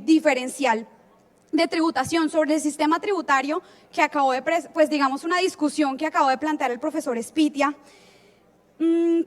diferencial de tributación. Sobre el sistema tributario que acabó de, una discusión que acabó de plantear el profesor Espitia.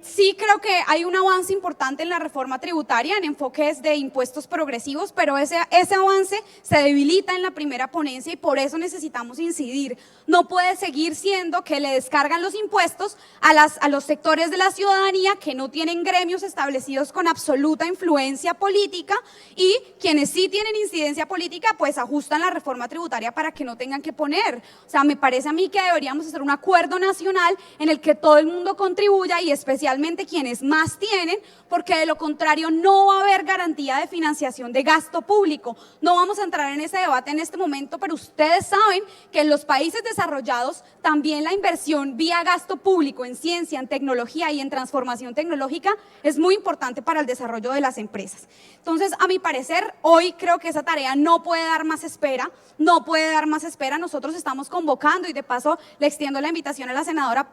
Sí creo que hay un avance importante en la reforma tributaria en enfoques de impuestos progresivos, pero ese avance se debilita en la primera ponencia y por eso necesitamos incidir. No puede seguir siendo que le descargan los impuestos a los sectores de la ciudadanía que no tienen gremios establecidos con absoluta influencia política, y quienes sí tienen incidencia política pues ajustan la reforma tributaria para que no tengan que poner. O sea, me parece a mí que deberíamos hacer un acuerdo nacional en el que todo el mundo contribuya tecnología y especialmente quienes más tienen, porque de lo contrario no va a haber garantía de financiación de gasto público. No vamos a entrar en ese debate en este momento, pero ustedes saben que en los países desarrollados también la inversión vía gasto público en ciencia, en tecnología y en transformación tecnológica es muy importante para el desarrollo de las empresas. Entonces, a mi parecer, hoy creo que esa tarea no puede dar más espera, no puede dar más espera. Nosotros estamos convocando y de paso le extiendo la invitación a la senadora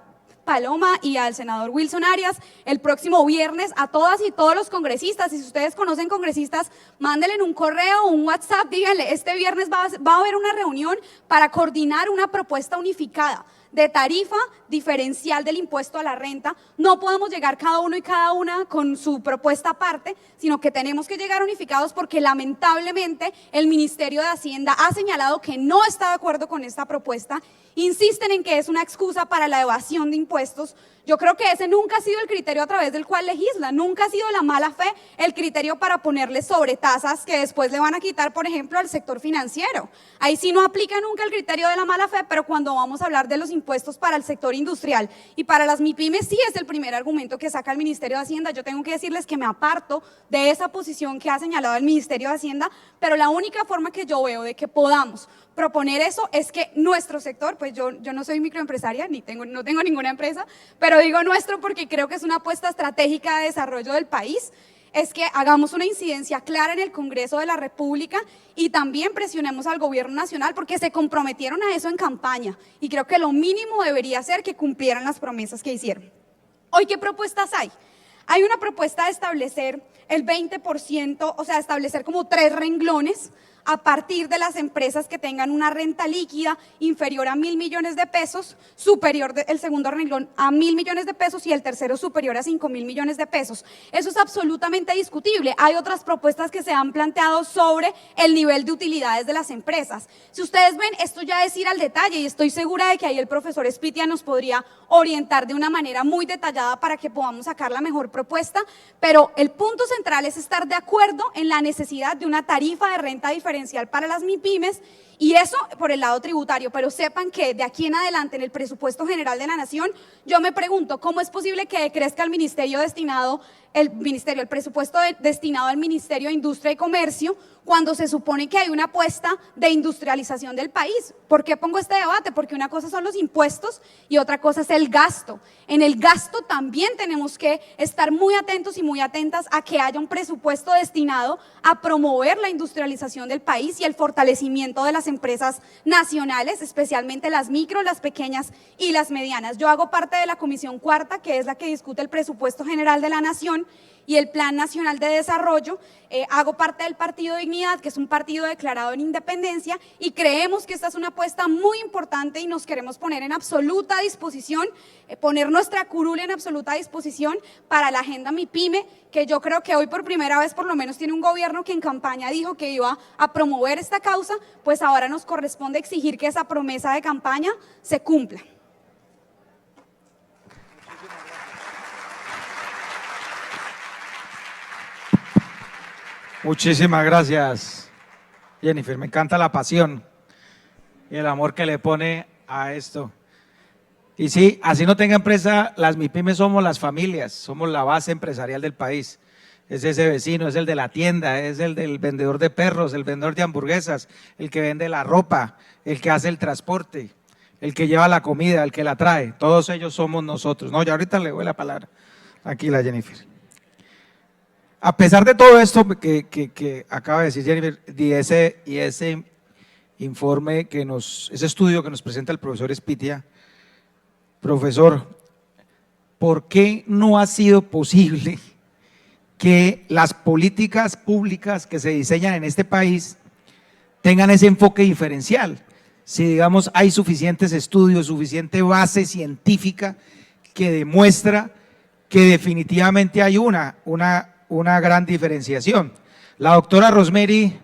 Paloma y al senador Wilson Arias el próximo viernes a todas y todos los congresistas. Y si ustedes conocen congresistas, mándenle un correo, un WhatsApp, díganle, este viernes va a haber una reunión para coordinar una propuesta unificada de tarifa diferencial del impuesto a la renta. No podemos llegar cada uno y cada una con su propuesta aparte, sino que tenemos que llegar unificados porque lamentablemente el Ministerio de Hacienda ha señalado que no está de acuerdo con esta propuesta. Insisten en que es una excusa para la evasión de impuestos. Yo creo que ese nunca ha sido el criterio a través del cual legisla, nunca ha sido la mala fe el criterio para ponerle sobretasas que después le van a quitar, por ejemplo, al sector financiero. Ahí sí no aplica nunca el criterio de la mala fe, pero cuando vamos a hablar de los impuestos para el sector industrial y para las MIPYMES, sí es el primer argumento que saca el Ministerio de Hacienda. Yo tengo que decirles que me aparto de esa posición que ha señalado el Ministerio de Hacienda, pero la única forma que yo veo de que podamos proponer eso es que nuestro sector, pues yo no soy microempresaria, no tengo ninguna empresa, pero digo nuestro porque creo que es una apuesta estratégica de desarrollo del país, es que hagamos una incidencia clara en el Congreso de la República y también presionemos al gobierno nacional porque se comprometieron a eso en campaña y creo que lo mínimo debería ser que cumplieran las promesas que hicieron. Hoy, ¿qué propuestas hay? Hay una propuesta de establecer el 20%, o sea, establecer como 3 renglones a partir de las empresas que tengan una renta líquida inferior a 1.000 millones de pesos, superior el segundo renglón a 1.000 millones de pesos y el tercero superior a 5.000 millones de pesos. Eso es absolutamente discutible. Hay otras propuestas que se han planteado sobre el nivel de utilidades de las empresas. Si ustedes ven, esto ya es ir al detalle y estoy segura de que ahí el profesor Espitia nos podría orientar de una manera muy detallada para que podamos sacar la mejor propuesta, pero el punto central es estar de acuerdo en la necesidad de una tarifa de renta diferencial para las MIPYMES y eso por el lado tributario, pero sepan que de aquí en adelante en el presupuesto general de la Nación, yo me pregunto cómo es posible que crezca el presupuesto destinado al Ministerio de Industria y Comercio cuando se supone que hay una apuesta de industrialización del país. ¿Por qué pongo este debate? Porque una cosa son los impuestos y otra cosa es el gasto. En el gasto también tenemos que estar muy atentos y muy atentas a que haya un presupuesto destinado a promover la industrialización del país y el fortalecimiento de las empresas nacionales, especialmente las micro, las pequeñas y las medianas. Yo hago parte de la Comisión Cuarta, que es la que discute el presupuesto general de la Nación y el Plan Nacional de Desarrollo. Hago parte del Partido Dignidad, que es un partido declarado en independencia, y creemos que esta es una apuesta muy importante y nos queremos poner en absoluta disposición, poner nuestra curul en absoluta disposición para la agenda MIPYME, que yo creo que hoy por primera vez por lo menos tiene un gobierno que en campaña dijo que iba a promover esta causa, pues ahora nos corresponde exigir que esa promesa de campaña se cumpla. Muchísimas gracias, Jennifer. Me encanta la pasión y el amor que le pone a esto. Y sí, así no tenga empresa, las MIPYMES somos las familias, somos la base empresarial del país. Es ese vecino, es el de la tienda, es el del vendedor de perros, el vendedor de hamburguesas, el que vende la ropa, el que hace el transporte, el que lleva la comida, el que la trae. Todos ellos somos nosotros. No, ya ahorita le doy la palabra. Tranquila, Jennifer. A pesar de todo esto que acaba de decir Jennifer, y ese informe ese estudio que nos presenta el profesor Espitia, profesor, ¿por qué no ha sido posible que las políticas públicas que se diseñan en este país tengan ese enfoque diferencial? Si, digamos, hay suficientes estudios, suficiente base científica que demuestra que definitivamente hay una gran diferenciación. La doctora Rosemary,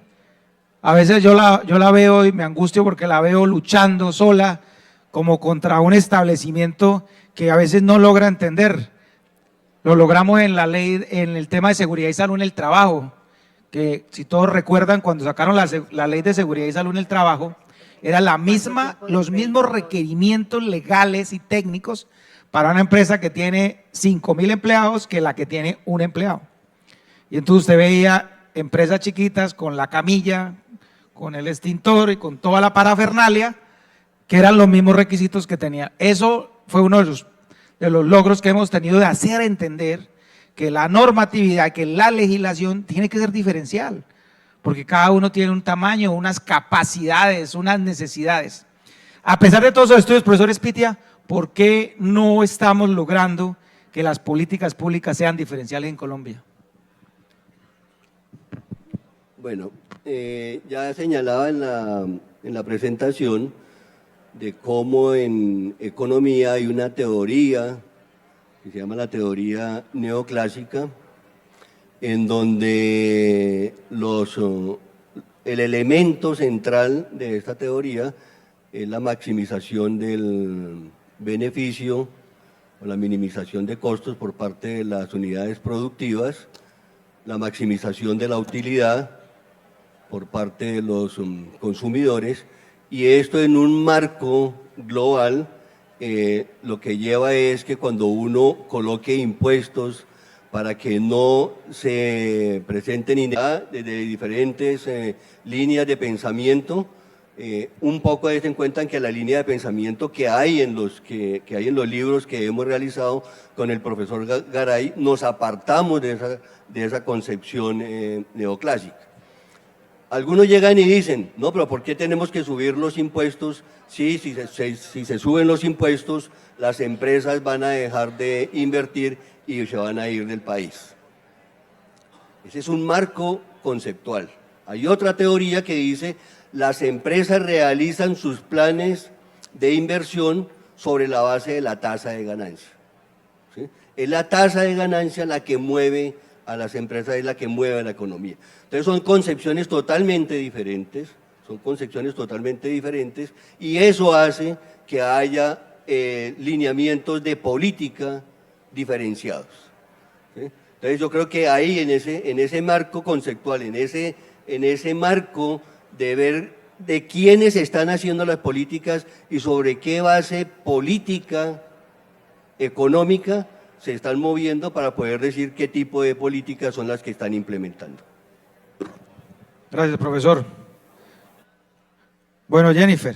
a veces yo la veo y me angustio porque la veo luchando sola como contra un establecimiento que a veces no logra entender. Lo logramos en la ley, en el tema de seguridad y salud en el trabajo, que si todos recuerdan cuando sacaron la ley de seguridad y salud en el trabajo, era los mismos requerimientos legales y técnicos para una empresa que tiene 5.000 empleados que la que tiene un empleado. Y entonces usted veía empresas chiquitas con la camilla, con el extintor y con toda la parafernalia, que eran los mismos requisitos que tenía. Eso fue uno de los logros que hemos tenido, de hacer entender que la normatividad, que la legislación tiene que ser diferencial, porque cada uno tiene un tamaño, unas capacidades, unas necesidades. A pesar de todos los estudios, profesor Espitia, ¿por qué no estamos logrando que las políticas públicas sean diferenciales en Colombia? Bueno, ya señalaba en la presentación de cómo en economía hay una teoría que se llama la teoría neoclásica, en donde el elemento central de esta teoría es la maximización del beneficio o la minimización de costos por parte de las unidades productivas, la maximización de la utilidad por parte de los consumidores, y esto en un marco global lo que lleva es que cuando uno coloque impuestos para que no se presenten desde diferentes líneas de pensamiento, un poco en cuenta que la línea de pensamiento que hay en los libros que hemos realizado con el profesor Garay, nos apartamos de esa concepción neoclásica. Algunos llegan y dicen, no, pero ¿por qué tenemos que subir los impuestos? Sí, si se suben los impuestos, las empresas van a dejar de invertir y se van a ir del país. Ese es un marco conceptual. Hay otra teoría que dice, las empresas realizan sus planes de inversión sobre la base de la tasa de ganancia. ¿Sí? Es la tasa de ganancia la que mueve a las empresas, es la que mueve a la economía. Entonces son concepciones totalmente diferentes, y eso hace que haya lineamientos de política diferenciados. ¿Sí? Entonces yo creo que ahí en ese marco conceptual, en ese marco de ver de quiénes están haciendo las políticas y sobre qué base política económica se están moviendo para poder decir qué tipo de políticas son las que están implementando. Gracias, profesor. Bueno, Jennifer,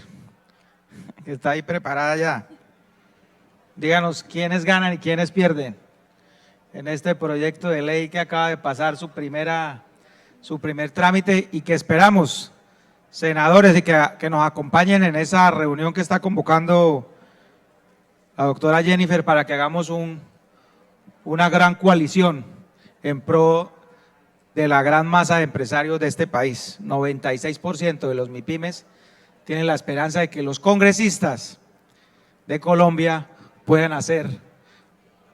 que está ahí preparada ya, díganos quiénes ganan y quiénes pierden en este proyecto de ley que acaba de pasar su primer trámite, y que esperamos, senadores, y que nos acompañen en esa reunión que está convocando la doctora Jennifer para que hagamos una gran coalición en pro de la gran masa de empresarios de este país. 96% de los MIPYMES tienen la esperanza de que los congresistas de Colombia puedan hacer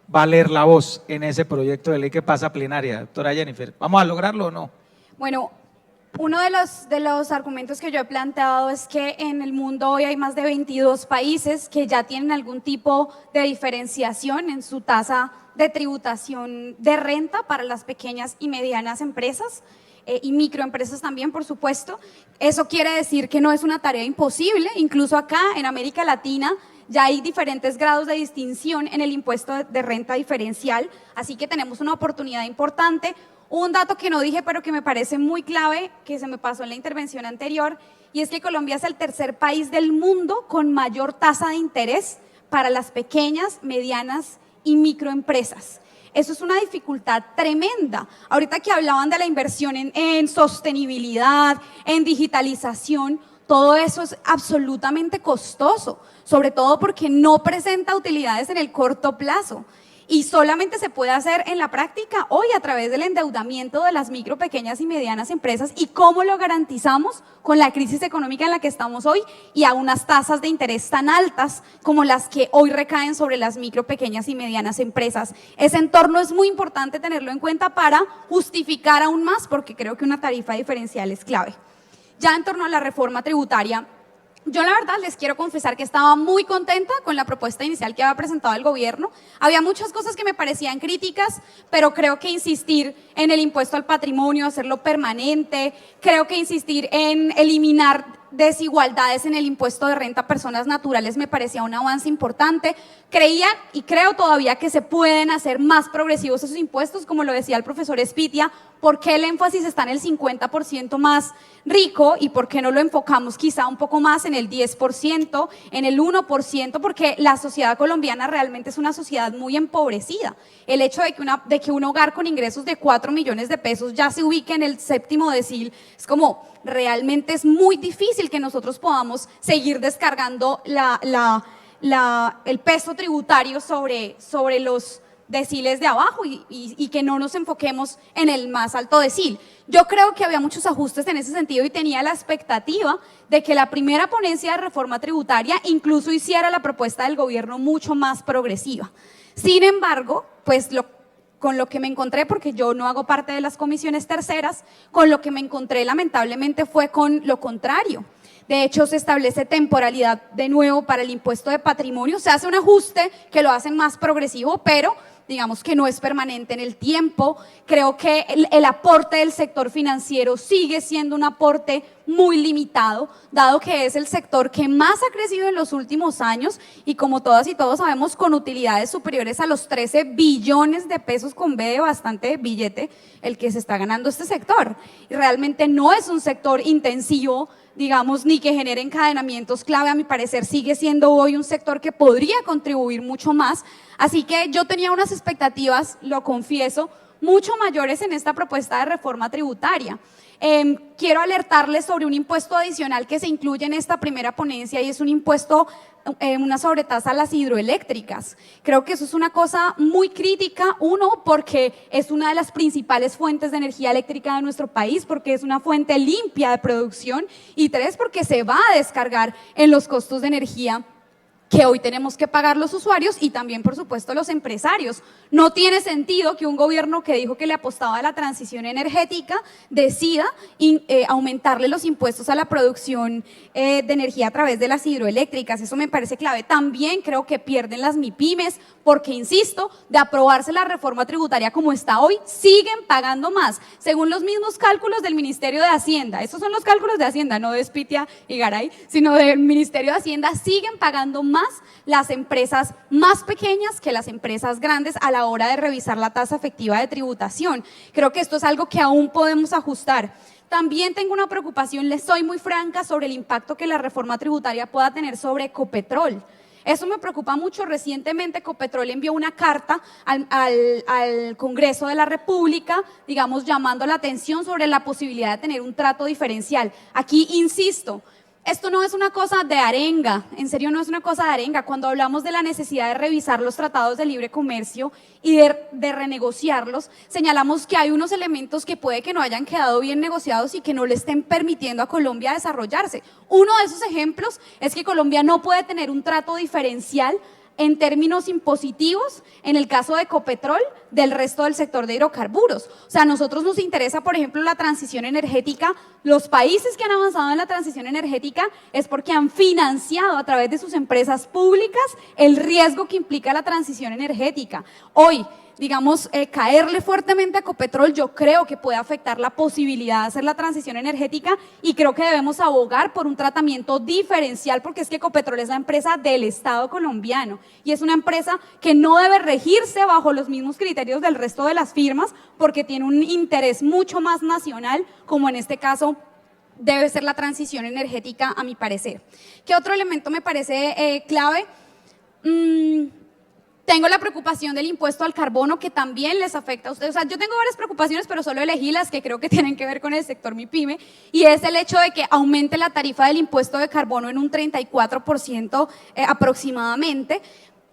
valer la voz en ese proyecto de ley que pasa a plenaria. Doctora Jennifer, ¿vamos a lograrlo o no? Bueno, uno de los argumentos que yo he planteado es que en el mundo hoy hay más de 22 países que ya tienen algún tipo de diferenciación en su tasa de tributación de renta para las pequeñas y medianas empresas y microempresas también, por supuesto. Eso quiere decir que no es una tarea imposible, incluso acá en América Latina ya hay diferentes grados de distinción en el impuesto de renta diferencial, así que tenemos una oportunidad importante. Un dato que no dije, pero que me parece muy clave, que se me pasó en la intervención anterior, y es que Colombia es el tercer país del mundo con mayor tasa de interés para las pequeñas, medianas y microempresas. Eso es una dificultad tremenda. Ahorita que hablaban de la inversión en sostenibilidad, en digitalización, todo eso es absolutamente costoso, sobre todo porque no presenta utilidades en el corto plazo. Y solamente se puede hacer en la práctica hoy a través del endeudamiento de las micro, pequeñas y medianas empresas. ¿Y cómo lo garantizamos? Con la crisis económica en la que estamos hoy y a unas tasas de interés tan altas como las que hoy recaen sobre las micro, pequeñas y medianas empresas. Ese entorno es muy importante tenerlo en cuenta para justificar aún más, porque creo que una tarifa diferencial es clave. Ya en torno a la reforma tributaria, yo la verdad les quiero confesar que estaba muy contenta con la propuesta inicial que había presentado el gobierno. Había muchas cosas que me parecían críticas, pero creo que insistir en el impuesto al patrimonio, hacerlo permanente, creo que insistir en eliminar desigualdades en el impuesto de renta a personas naturales me parecía un avance importante. Creía y creo todavía que se pueden hacer más progresivos esos impuestos, como lo decía el profesor Espitia. ¿Por qué el énfasis está en el 50% más rico y por qué no lo enfocamos quizá un poco más en el 10%, en el 1%? Porque la sociedad colombiana realmente es una sociedad muy empobrecida. El hecho de que un hogar con ingresos de 4 millones de pesos ya se ubique en el 7º decil es como realmente es muy difícil que nosotros podamos seguir descargando el peso tributario sobre los deciles de abajo y que no nos enfoquemos en el más alto decil. Yo creo que había muchos ajustes en ese sentido y tenía la expectativa de que la primera ponencia de reforma tributaria incluso hiciera la propuesta del gobierno mucho más progresiva. Sin embargo, pues con lo que me encontré, porque yo no hago parte de las comisiones terceras, con lo que me encontré lamentablemente fue con lo contrario. De hecho, se establece temporalidad de nuevo para el impuesto de patrimonio, se hace un ajuste que lo hace más progresivo, pero digamos que no es permanente en el tiempo. Creo que el aporte del sector financiero sigue siendo un aporte muy limitado, dado que es el sector que más ha crecido en los últimos años y como todas y todos sabemos, con utilidades superiores a los 13 billones de pesos, con B de bastante billete, el que se está ganando este sector. Y realmente no es un sector intensivo, digamos, ni que genere encadenamientos clave. A mi parecer sigue siendo hoy un sector que podría contribuir mucho más, así que yo tenía unas expectativas, lo confieso, mucho mayores en esta propuesta de reforma tributaria. Quiero alertarles sobre un impuesto adicional que se incluye en esta primera ponencia y es un impuesto, una sobretasa a las hidroeléctricas. Creo que eso es una cosa muy crítica, uno, porque es una de las principales fuentes de energía eléctrica de nuestro país, porque es una fuente limpia de producción, y tres, porque se va a descargar en los costos de energía que hoy tenemos que pagar los usuarios y también, por supuesto, los empresarios. No tiene sentido que un gobierno que dijo que le apostaba a la transición energética decida aumentarle los impuestos a la producción de energía a través de las hidroeléctricas. Eso me parece clave. También creo que pierden las MIPYMES porque, insisto, de aprobarse la reforma tributaria como está hoy, siguen pagando más. Según los mismos cálculos del Ministerio de Hacienda, estos son los cálculos de Hacienda, no de Espitia y Garay, sino del Ministerio de Hacienda, siguen pagando más las empresas más pequeñas que las empresas grandes a la hora de revisar la tasa efectiva de tributación. Creo que esto es algo que aún podemos ajustar. También tengo una preocupación, les soy muy franca, sobre el impacto que la reforma tributaria pueda tener sobre Ecopetrol. Eso me preocupa mucho. Recientemente Ecopetrol envió una carta al Congreso de la República, digamos, llamando la atención sobre la posibilidad de tener un trato diferencial. Aquí insisto, esto no es una cosa de arenga, en serio no es una cosa de arenga. Cuando hablamos de la necesidad de revisar los tratados de libre comercio y de renegociarlos, señalamos que hay unos elementos que puede que no hayan quedado bien negociados y que no le estén permitiendo a Colombia desarrollarse. Uno de esos ejemplos es que Colombia no puede tener un trato diferencial en términos impositivos, en el caso de Ecopetrol, del resto del sector de hidrocarburos. O sea, a nosotros nos interesa, por ejemplo, la transición energética. Los países que han avanzado en la transición energética es porque han financiado a través de sus empresas públicas el riesgo que implica la transición energética. Hoy, digamos, caerle fuertemente a Ecopetrol, yo creo que puede afectar la posibilidad de hacer la transición energética y creo que debemos abogar por un tratamiento diferencial, porque es que Ecopetrol es la empresa del Estado colombiano y es una empresa que no debe regirse bajo los mismos criterios del resto de las firmas porque tiene un interés mucho más nacional, como en este caso debe ser la transición energética, a mi parecer. ¿Qué otro elemento me parece clave? Tengo la preocupación del impuesto al carbono, que también les afecta a ustedes. O sea, yo tengo varias preocupaciones, pero solo elegí las que creo que tienen que ver con el sector MIPYME, y es el hecho de que aumente la tarifa del impuesto de carbono en un 34% aproximadamente.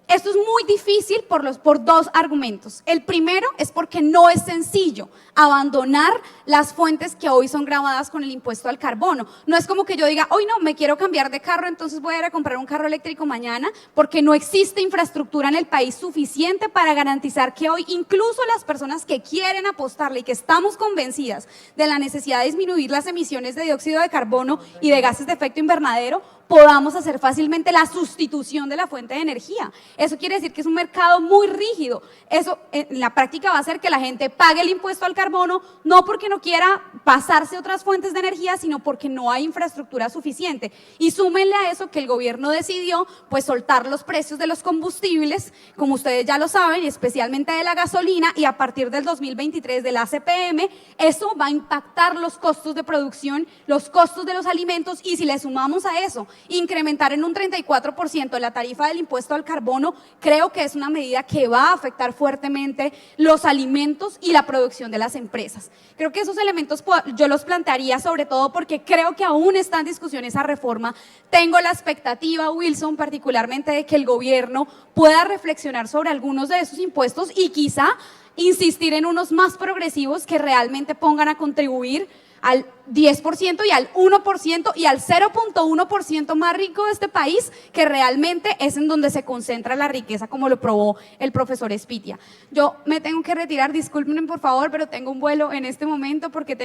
Esto es muy difícil por dos argumentos. El primero es porque no es sencillo abandonar las fuentes que hoy son gravadas con el impuesto al carbono. No es como que yo diga, hoy no, me quiero cambiar de carro, entonces voy a ir a comprar un carro eléctrico mañana, porque no existe infraestructura en el país suficiente para garantizar que hoy incluso las personas que quieren apostarle y que estamos convencidas de la necesidad de disminuir las emisiones de dióxido de carbono y de gases de efecto invernadero, podamos hacer fácilmente la sustitución de la fuente de energía. Eso quiere decir que es un mercado muy rígido. Eso en la práctica va a hacer que la gente pague el impuesto al carbono, no porque no quiera pasarse a otras fuentes de energía, sino porque no hay infraestructura suficiente. Y súmenle a eso que el gobierno decidió pues soltar los precios de los combustibles, como ustedes ya lo saben, y especialmente de la gasolina, y a partir del 2023 del ACPM, eso va a impactar los costos de producción, los costos de los alimentos, y si le sumamos a eso incrementar en un 34% la tarifa del impuesto al carbono, creo que es una medida que va a afectar fuertemente los alimentos y la producción de las empresas. Creo que esos elementos yo los plantearía sobre todo porque creo que aún está en discusión esa reforma. Tengo la expectativa, Wilson, particularmente de que el gobierno pueda reflexionar sobre algunos de esos impuestos y quizá insistir en unos más progresivos que realmente pongan a contribuir al 10% y al 1% y al 0.1% más rico de este país, que realmente es en donde se concentra la riqueza, como lo probó el profesor Espitia. Yo me tengo que retirar, discúlpenme por favor, pero tengo un vuelo en este momento porque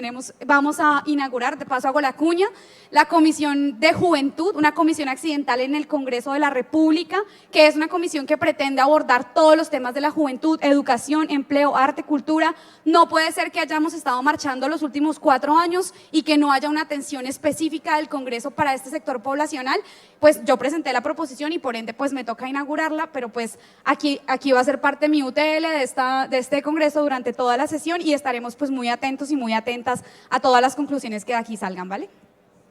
vamos a inaugurar, de paso hago la cuña, la Comisión de Juventud, una comisión accidental en el Congreso de la República, que es una comisión que pretende abordar todos los temas de la juventud, educación, empleo, arte, cultura. No puede ser que hayamos estado marchando los últimos 4 años y que no haya una atención específica del Congreso para este sector poblacional. Pues yo presenté la proposición y por ende pues me toca inaugurarla, pero pues aquí va a ser parte de mi UTL de este Congreso durante toda la sesión y estaremos pues muy atentos y muy atentas a todas las conclusiones que de aquí salgan, ¿vale?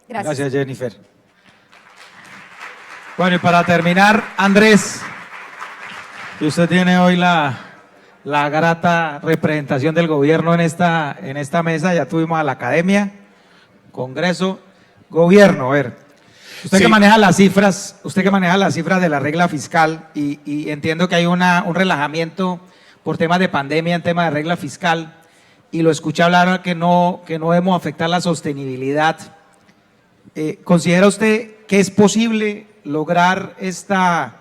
Gracias. Gracias, Jennifer. Bueno, y para terminar, Andrés, usted tiene hoy la grata representación del gobierno en esta mesa. Ya tuvimos a la academia, Congreso, gobierno. A ver, usted sí, que maneja las cifras, de la regla fiscal y entiendo que hay un relajamiento por temas de pandemia en tema de regla fiscal, y lo escuché hablar que no debemos afectar la sostenibilidad. ¿Considera usted que es posible lograr esta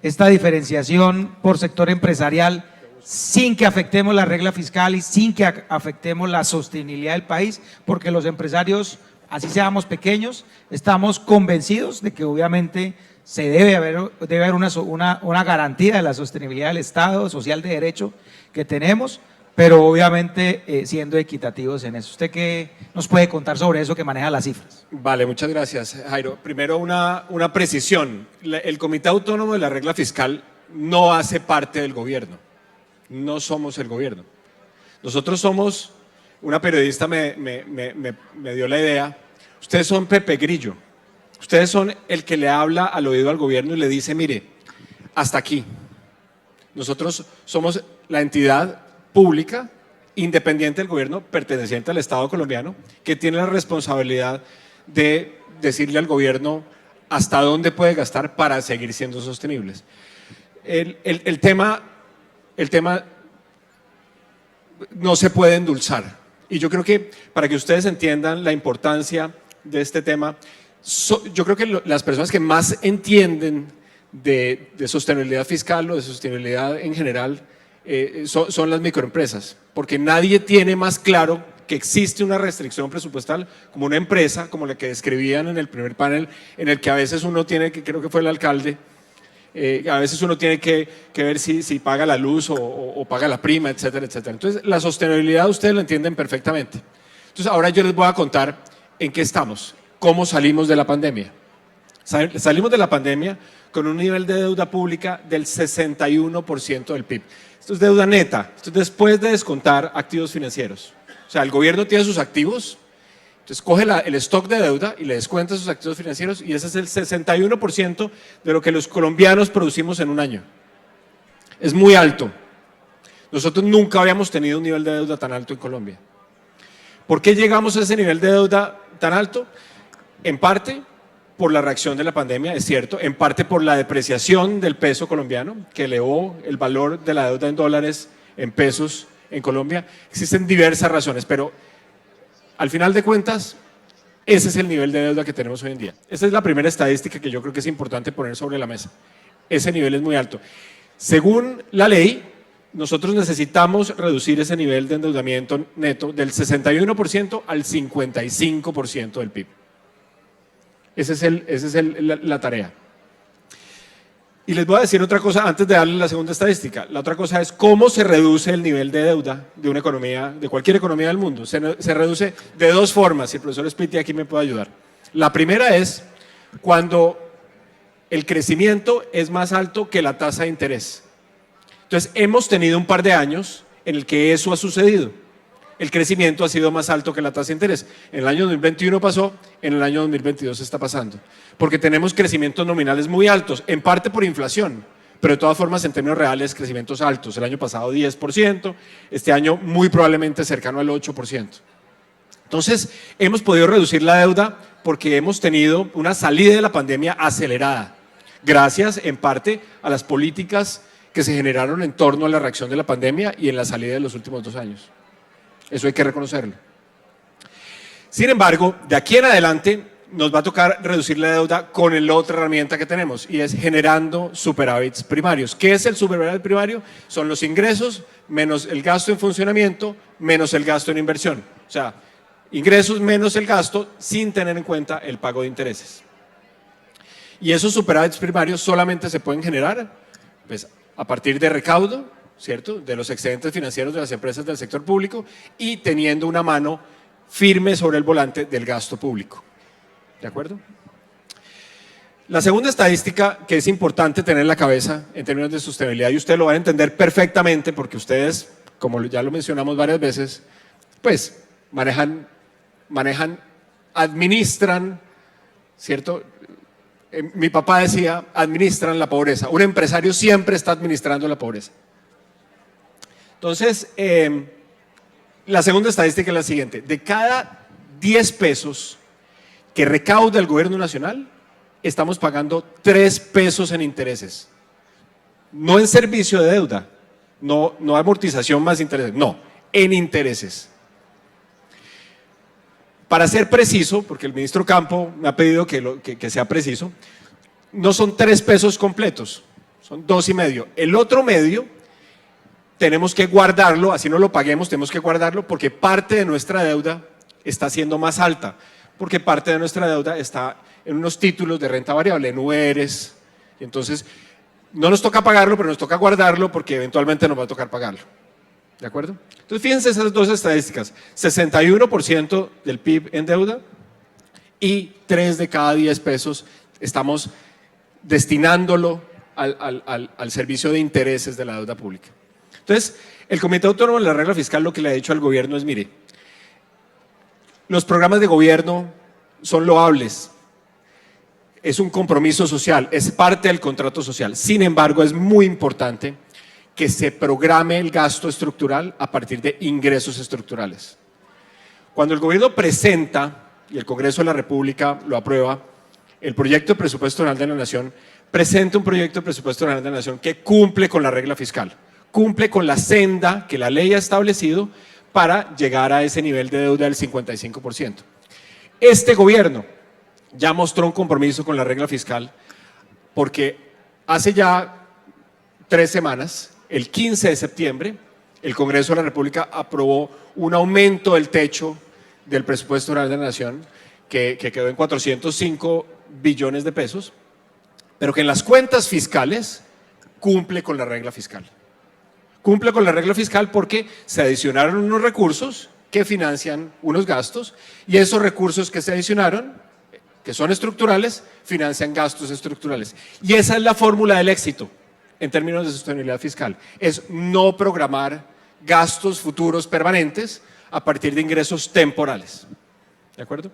diferenciación por sector empresarial sin que afectemos la regla fiscal y sin que afectemos la sostenibilidad del país? Porque los empresarios, así seamos pequeños, estamos convencidos de que obviamente debe haber una garantía de la sostenibilidad del Estado social de derecho que tenemos, pero obviamente siendo equitativos en eso. ¿Usted qué nos puede contar sobre eso que maneja las cifras? Vale, muchas gracias, Jairo. Primero una precisión. El Comité Autónomo de la Regla Fiscal no hace parte del gobierno. No somos el gobierno. Nosotros somos, una periodista me dio la idea, ustedes son Pepe Grillo, ustedes son el que le habla al oído al gobierno y le dice, mire, hasta aquí. Nosotros somos la entidad pública, independiente del gobierno, perteneciente al Estado colombiano, que tiene la responsabilidad de decirle al gobierno hasta dónde puede gastar para seguir siendo sostenibles. El tema no se puede endulzar. Y yo creo que para que ustedes entiendan la importancia de este tema, yo creo que las personas que más entienden de sostenibilidad fiscal o de sostenibilidad en general son las microempresas, porque nadie tiene más claro que existe una restricción presupuestal como una empresa, como la que describían en el primer panel, en el que a veces uno tiene que, creo que fue el alcalde, a veces uno tiene que ver si paga la luz o paga la prima, etcétera, etcétera. Entonces, la sostenibilidad ustedes lo entienden perfectamente. Entonces, ahora yo les voy a contar en qué estamos, cómo salimos de la pandemia. Salimos de la pandemia con un nivel de deuda pública del 61% del PIB. Esto es deuda neta, esto es después de descontar activos financieros. O sea, el gobierno tiene sus activos, entonces coge el stock de deuda y le descuenta sus activos financieros, y ese es el 61% de lo que los colombianos producimos en un año. Es muy alto. Nosotros nunca habíamos tenido un nivel de deuda tan alto en Colombia. ¿Por qué llegamos a ese nivel de deuda tan alto? En parte por la reacción de la pandemia, es cierto, en parte por la depreciación del peso colombiano, que elevó el valor de la deuda en dólares, en pesos en Colombia. Existen diversas razones, pero al final de cuentas, ese es el nivel de deuda que tenemos hoy en día. Esa es la primera estadística que yo creo que es importante poner sobre la mesa. Ese nivel es muy alto. Según la ley, nosotros necesitamos reducir ese nivel de endeudamiento neto del 61% al 55% del PIB. Esa es la tarea. Y les voy a decir otra cosa antes de darles la segunda estadística. La otra cosa es cómo se reduce el nivel de deuda de una economía, de cualquier economía del mundo. Se reduce de dos formas, y el profesor Spiti aquí me puede ayudar. La primera es cuando el crecimiento es más alto que la tasa de interés. Entonces, hemos tenido un par de años en el que eso ha sucedido. El crecimiento ha sido más alto que la tasa de interés. En el año 2021 pasó, en el año 2022 está pasando. Porque tenemos crecimientos nominales muy altos, en parte por inflación, pero de todas formas en términos reales crecimientos altos. El año pasado 10%, este año muy probablemente cercano al 8%. Entonces, hemos podido reducir la deuda porque hemos tenido una salida de la pandemia acelerada, gracias en parte a las políticas que se generaron en torno a la reacción de la pandemia y en la salida de los últimos 2 años. Eso hay que reconocerlo. Sin embargo, de aquí en adelante nos va a tocar reducir la deuda con la otra herramienta que tenemos y es generando superávits primarios. ¿Qué es el superávit primario? Son los ingresos menos el gasto en funcionamiento menos el gasto en inversión. O sea, ingresos menos el gasto sin tener en cuenta el pago de intereses. Y esos superávits primarios solamente se pueden generar pues, a partir de recaudo, ¿cierto?, de los excedentes financieros de las empresas del sector público y teniendo una mano firme sobre el volante del gasto público. ¿De acuerdo? La segunda estadística que es importante tener en la cabeza en términos de sostenibilidad, y usted lo va a entender perfectamente porque ustedes, como ya lo mencionamos varias veces, pues administran, ¿cierto? Mi papá decía, administran la pobreza. Un empresario siempre está administrando la pobreza. Entonces, la segunda estadística es la siguiente. De cada 10 pesos que recauda el gobierno nacional, estamos pagando 3 pesos en intereses. No en servicio de deuda, no amortización más intereses, no, en intereses. Para ser preciso, porque el ministro Campo me ha pedido que sea preciso, no son 3 pesos completos, son 2,5. El otro medio tenemos que guardarlo, así no lo paguemos, tenemos que guardarlo porque parte de nuestra deuda está siendo más alta, porque parte de nuestra deuda está en unos títulos de renta variable, en UERs, y entonces no nos toca pagarlo, pero nos toca guardarlo porque eventualmente nos va a tocar pagarlo. ¿De acuerdo? Entonces fíjense esas dos estadísticas, 61% del PIB en deuda y 3 de cada 10 pesos estamos destinándolo al servicio de intereses de la deuda pública. Entonces, el Comité Autónomo de la Regla Fiscal lo que le ha dicho al gobierno es, mire, los programas de gobierno son loables, es un compromiso social, es parte del contrato social. Sin embargo, es muy importante que se programe el gasto estructural a partir de ingresos estructurales. Cuando el gobierno presenta, y el Congreso de la República lo aprueba, el proyecto de presupuesto general de la Nación, presenta un proyecto de presupuesto general de la Nación que cumple con la regla fiscal, cumple con la senda que la ley ha establecido para llegar a ese nivel de deuda del 55%. Este gobierno ya mostró un compromiso con la regla fiscal porque hace ya 3 semanas, el 15 de septiembre, el Congreso de la República aprobó un aumento del techo del presupuesto general de la Nación que quedó en 405 billones de pesos, pero que en las cuentas fiscales cumple con la regla fiscal. Cumple con la regla fiscal porque se adicionaron unos recursos que financian unos gastos y esos recursos que se adicionaron, que son estructurales, financian gastos estructurales. Y esa es la fórmula del éxito en términos de sostenibilidad fiscal, es no programar gastos futuros permanentes a partir de ingresos temporales. ¿De acuerdo?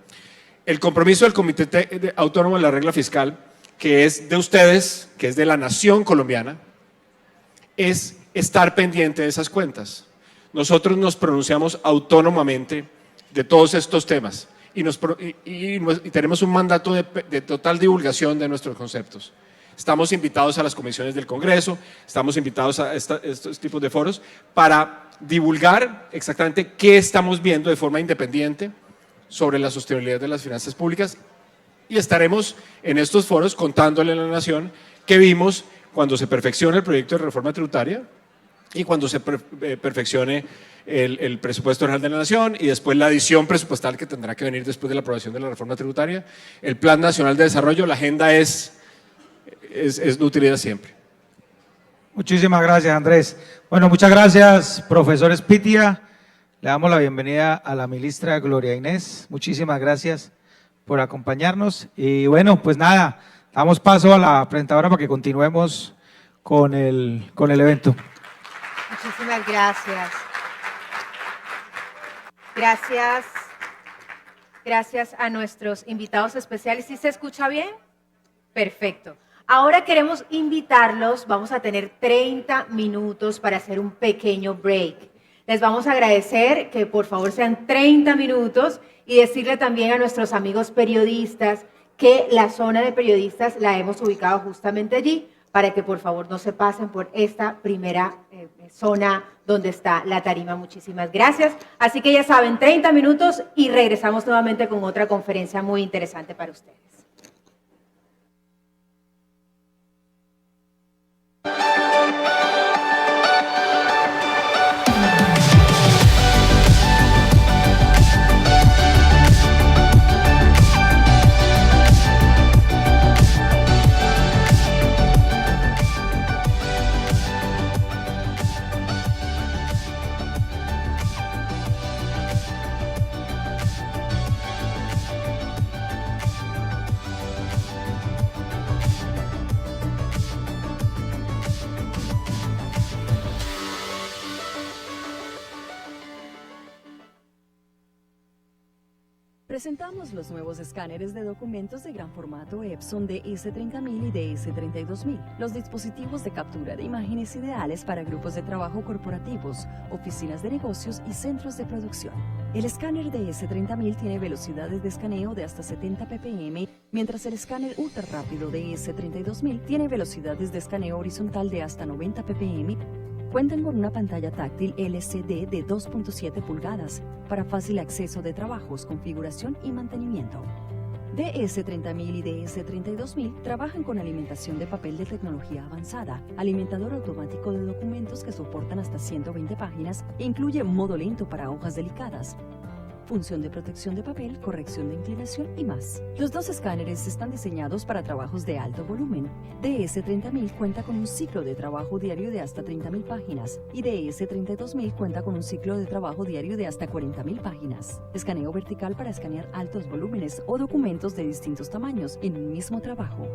El compromiso del Comité Autónomo de la Regla Fiscal, que es de ustedes, que es de la nación colombiana, es estar pendiente de esas cuentas. Nosotros nos pronunciamos autónomamente de todos estos temas y tenemos un mandato de total divulgación de nuestros conceptos. Estamos invitados a las comisiones del Congreso, estamos invitados a estos tipos de foros para divulgar exactamente qué estamos viendo de forma independiente sobre la sostenibilidad de las finanzas públicas y estaremos en estos foros contándole a la nación qué vimos cuando se perfeccione el proyecto de reforma tributaria y cuando se perfeccione el presupuesto general de la Nación y después la adición presupuestal que tendrá que venir después de la aprobación de la reforma tributaria, el Plan Nacional de Desarrollo, la agenda es de utilidad siempre. Muchísimas gracias, Andrés. Bueno, muchas gracias, profesor Espitia. Le damos la bienvenida a la ministra Gloria Inés. Muchísimas gracias por acompañarnos. Y bueno, pues nada, damos paso a la presentadora para que continuemos con el evento. Muchísimas gracias. Gracias a nuestros invitados especiales. ¿Sí se escucha bien? Perfecto. Ahora queremos invitarlos, vamos a tener 30 minutos para hacer un pequeño break. Les vamos a agradecer que por favor sean 30 minutos y decirle también a nuestros amigos periodistas que la zona de periodistas la hemos ubicado justamente allí para que por favor no se pasen por esta primera zona donde está la tarima. Muchísimas gracias. Así que ya saben, 30 minutos y regresamos nuevamente con otra conferencia muy interesante para ustedes. Presentamos los nuevos escáneres de documentos de gran formato Epson DS30000 y DS32000, los dispositivos de captura de imágenes ideales para grupos de trabajo corporativos, oficinas de negocios y centros de producción. El escáner DS30000 tiene velocidades de escaneo de hasta 70 ppm, mientras el escáner ultra rápido DS32000 tiene velocidades de escaneo horizontal de hasta 90 ppm. Cuentan con una pantalla táctil LCD de 2.7 pulgadas para fácil acceso de trabajos, configuración y mantenimiento. DS30000 y DS32000 trabajan con alimentación de papel de tecnología avanzada, alimentador automático de documentos que soportan hasta 120 páginas e incluye modo lento para hojas delicadas, función de protección de papel, corrección de inclinación y más. Los dos escáneres están diseñados para trabajos de alto volumen. DS30000 cuenta con un ciclo de trabajo diario de hasta 30.000 páginas y DS32000 cuenta con un ciclo de trabajo diario de hasta 40.000 páginas. Escaneo vertical para escanear altos volúmenes o documentos de distintos tamaños en un mismo trabajo.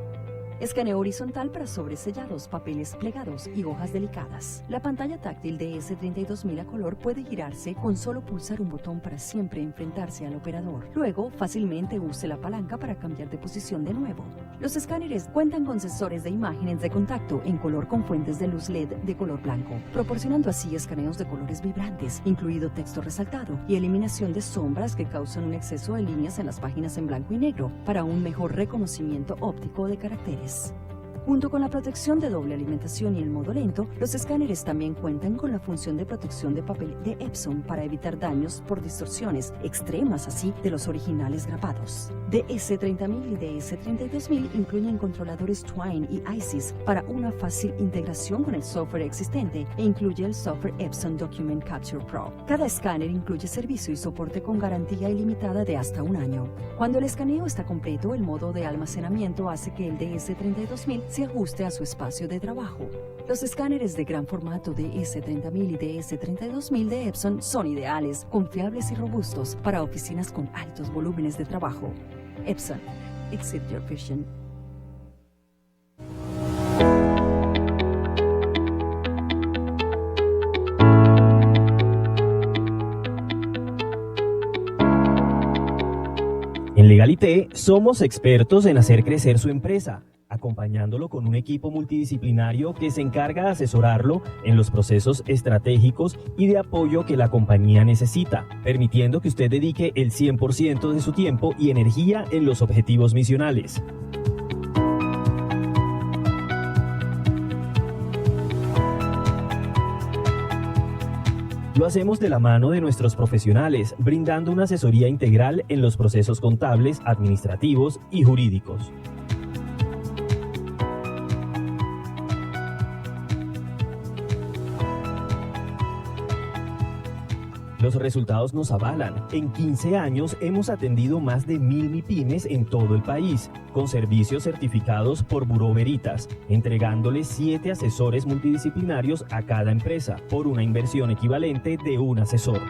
Escaneo horizontal para sobresellados, papeles plegados y hojas delicadas. La pantalla táctil de DS32000 a color puede girarse con solo pulsar un botón para siempre enfrentarse al operador. Luego, fácilmente use la palanca para cambiar de posición de nuevo. Los escáneres cuentan con sensores de imágenes de contacto en color con fuentes de luz LED de color blanco, proporcionando así escaneos de colores vibrantes, incluido texto resaltado y eliminación de sombras que causan un exceso de líneas en las páginas en blanco y negro para un mejor reconocimiento óptico de caracteres. Junto con la protección de doble alimentación y el modo lento, los escáneres también cuentan con la función de protección de papel de Epson para evitar daños por distorsiones extremas así de los originales grabados. DS30000 y DS32000 incluyen controladores Twine y ISIS para una fácil integración con el software existente e incluye el software Epson Document Capture Pro. Cada escáner incluye servicio y soporte con garantía ilimitada de hasta un año. Cuando el escaneo está completo, el modo de almacenamiento hace que el DS32000 se ajuste a su espacio de trabajo. Los escáneres de gran formato DS30000 y DS32000 de Epson son ideales, confiables y robustos para oficinas con altos volúmenes de trabajo. Epson, exceed your vision. En Legalité somos expertos en hacer crecer su empresa, acompañándolo con un equipo multidisciplinario que se encarga de asesorarlo en los procesos estratégicos y de apoyo que la compañía necesita, permitiendo que usted dedique el 100% de su tiempo y energía en los objetivos misionales. Lo hacemos de la mano de nuestros profesionales, brindando una asesoría integral en los procesos contables, administrativos y jurídicos. Los resultados nos avalan. En 15 años hemos atendido más de 1000 MIPYMES en todo el país, con servicios certificados por Bureau Veritas, entregándoles 7 asesores multidisciplinarios a cada empresa, por una inversión equivalente de un asesor.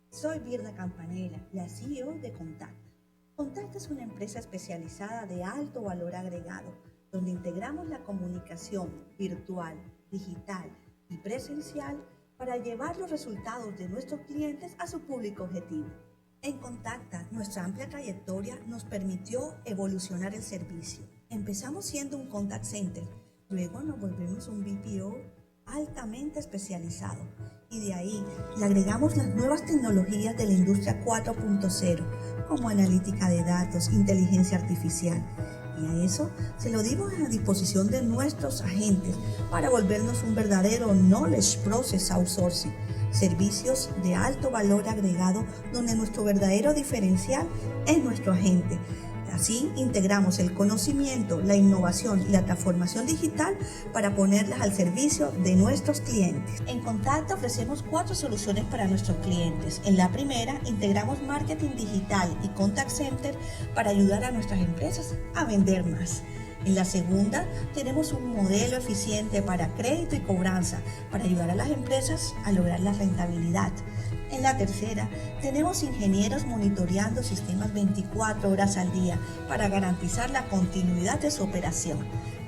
Soy Virna Campanella, la CEO de Contacta. Contacta es una empresa especializada de alto valor agregado, donde integramos la comunicación virtual, digital y presencial para llevar los resultados de nuestros clientes a su público objetivo. En Contacta, nuestra amplia trayectoria nos permitió evolucionar el servicio. Empezamos siendo un contact center, luego nos volvimos un BPO altamente especializado y de ahí le agregamos las nuevas tecnologías de la industria 4.0 como analítica de datos, inteligencia artificial, y a eso se lo dimos a disposición de nuestros agentes para volvernos un verdadero Knowledge Process Outsourcing, servicios de alto valor agregado donde nuestro verdadero diferencial es nuestro agente. Así integramos el conocimiento, la innovación y la transformación digital para ponerlas al servicio de nuestros clientes. En Contacta ofrecemos 4 soluciones para nuestros clientes. En la primera, integramos marketing digital y contact center para ayudar a nuestras empresas a vender más. En la segunda, tenemos un modelo eficiente para crédito y cobranza para ayudar a las empresas a lograr la rentabilidad. En la tercera, tenemos ingenieros monitoreando sistemas 24 horas al día para garantizar la continuidad de su operación.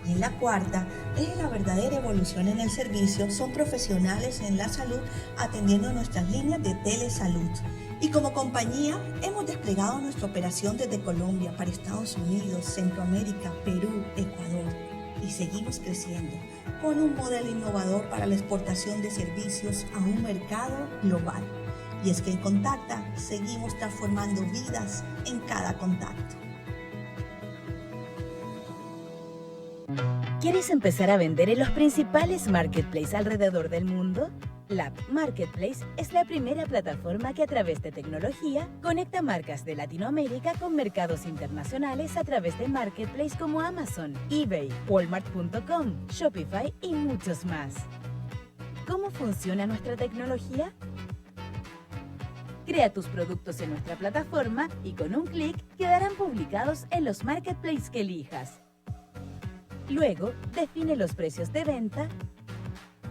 Y en la cuarta, es la verdadera evolución en el servicio, son profesionales en la salud atendiendo nuestras líneas de telesalud. Y como compañía, hemos desplegado nuestra operación desde Colombia para Estados Unidos, Centroamérica, Perú, Ecuador. Y seguimos creciendo con un modelo innovador para la exportación de servicios a un mercado global. Y es que en Contacta seguimos transformando vidas en cada contacto. ¿Quieres empezar a vender en los principales marketplaces alrededor del mundo? Lab Marketplace es la primera plataforma que a través de tecnología conecta marcas de Latinoamérica con mercados internacionales a través de marketplaces como Amazon, eBay, Walmart.com, Shopify y muchos más. ¿Cómo funciona nuestra tecnología? Crea tus productos en nuestra plataforma y con un clic quedarán publicados en los marketplaces que elijas. Luego, define los precios de venta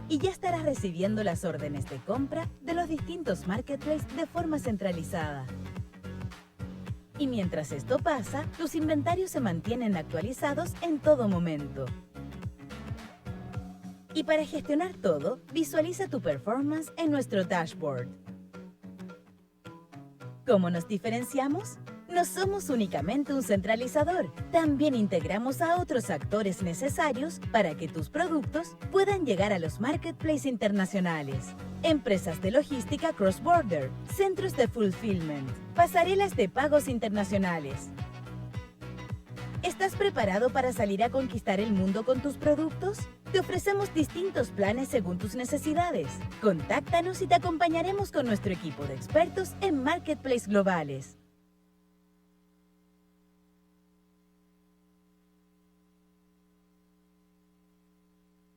y ya estarás recibiendo las órdenes de compra de los distintos marketplaces de forma centralizada. Y mientras esto pasa, tus inventarios se mantienen actualizados en todo momento. Y para gestionar todo, visualiza tu performance en nuestro dashboard. ¿Cómo nos diferenciamos? No somos únicamente un centralizador, también integramos a otros actores necesarios para que tus productos puedan llegar a los marketplaces internacionales. Empresas de logística cross-border, centros de fulfillment, pasarelas de pagos internacionales. ¿Estás preparado para salir a conquistar el mundo con tus productos? Te ofrecemos distintos planes según tus necesidades. Contáctanos y te acompañaremos con nuestro equipo de expertos en marketplaces globales.